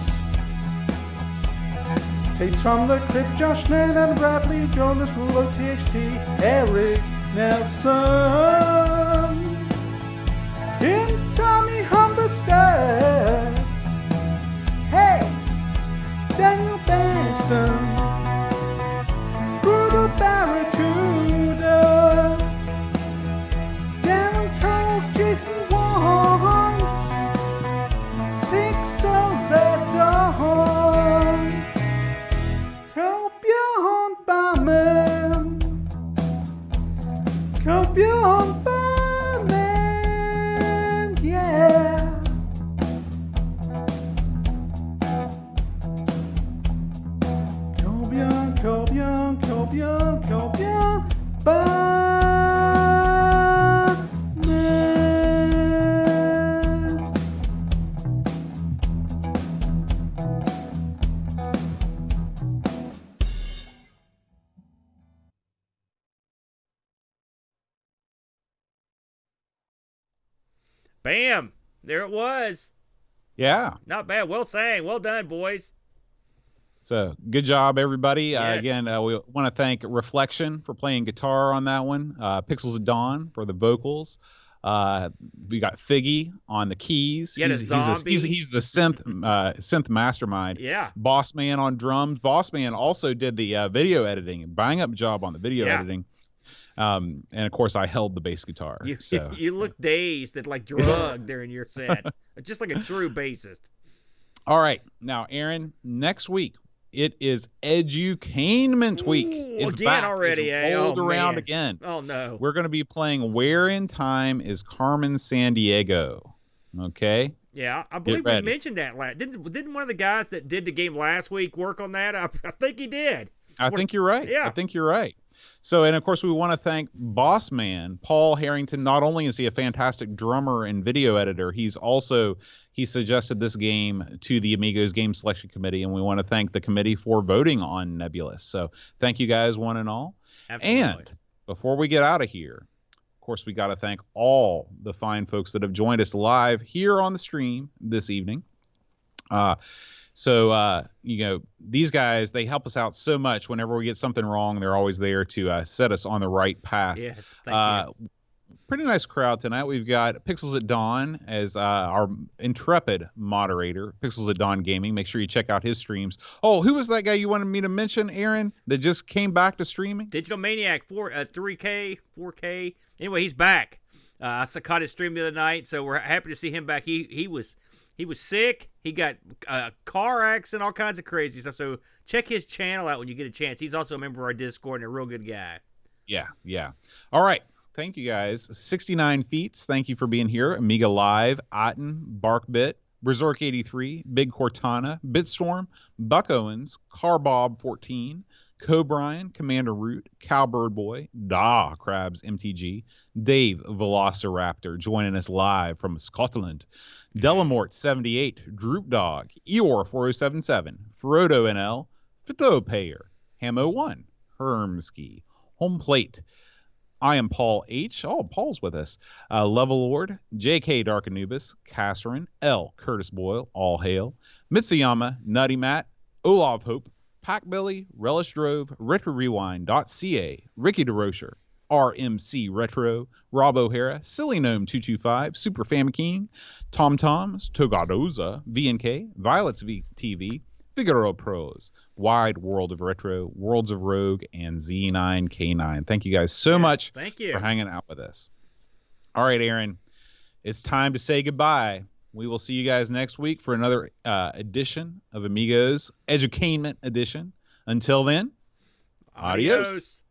Tate from the Crypt, Josh Ned and Bradley, Jonas Rulo, THT, Eric Nelson, Kim Tommy Humberstead, hey, Daniel Banston, Brutal Barracuda, Bam! There it was. Yeah. Not bad. Well sang. Well done, boys. So good job, everybody. Yes. Again, we want to thank Reflection for playing guitar on that one. Pixels of Dawn for the vocals. We got Figgy on the keys. You had a zombie. He's the synth mastermind. Yeah. Boss Man on drums. Boss Man also did the video editing, bang up job on the video editing. And of course, I held the bass guitar. You look dazed and like drugged during your set, just like a true bassist. All right, now Aaron, next week it is Edutainment Week. It's again back. already. It's rolled around man. again. Oh no. We're going to be playing Where in Time is Carmen Sandiego. Okay. Yeah, I believe we mentioned that last. Didn't one of the guys that did the game last week work on that? I think he did. I think you're right. Yeah. I think you're right. So, and of course, we want to thank Boss Man, Paul Harrington. Not only is he a fantastic drummer and video editor, he suggested this game to the Amigos Game Selection Committee, and we want to thank the committee for voting on Nebulus. So thank you guys, one and all. Absolutely. And before we get out of here, of course, we got to thank all the fine folks that have joined us live here on the stream this evening. So, these guys, they help us out so much. Whenever we get something wrong, they're always there to set us on the right path. Yes, thank you. Pretty nice crowd tonight. We've got Pixels at Dawn as our intrepid moderator, Pixels at Dawn Gaming. Make sure you check out his streams. Oh, who was that guy you wanted me to mention, Aaron, that just came back to streaming? Digital Maniac, 3K, 4K. Anyway, he's back. I caught his stream the other night, so we're happy to see him back. He was sick. He got a car accident, all kinds of crazy stuff. So check his channel out when you get a chance. He's also a member of our Discord and a real good guy. Yeah. All right. Thank you, guys. 69 Feats, thank you for being here. Amiga Live, Otten, Barkbit, Berserk83, Big Cortana, Bitstorm, Buck Owens, Carbob 14, Cobrian, Commander Root, Cowbird Boy, Crabs MTG, Dave Velociraptor joining us live from Scotland, Delamort 78, Droop Dog, Eeyore 4077, Frodo NL, Fito Payer, Hamo 1, Hermski, Home Plate. I am Paul H. Oh, Paul's with us. Level Lord, J.K. Dark Anubis, Kasserin, L. Curtis Boyle, all hail. Mitsuyama, Nutty Matt, Olaf Hope, Packbilly, Relish Drove, RetroRewind.ca, Ricky DeRocher, RMC Retro, Rob O'Hara, Silly Gnome 225, Super Famiking, Tom Toms, Togadoza, VNK, Violets TV, Figaro Pros, Wide World of Retro, Worlds of Rogue, and Z9K9. Thank you guys so much for hanging out with us. All right, Aaron, it's time to say goodbye. We will see you guys next week for another edition of Amigos Edutainment Edition. Until then, adios.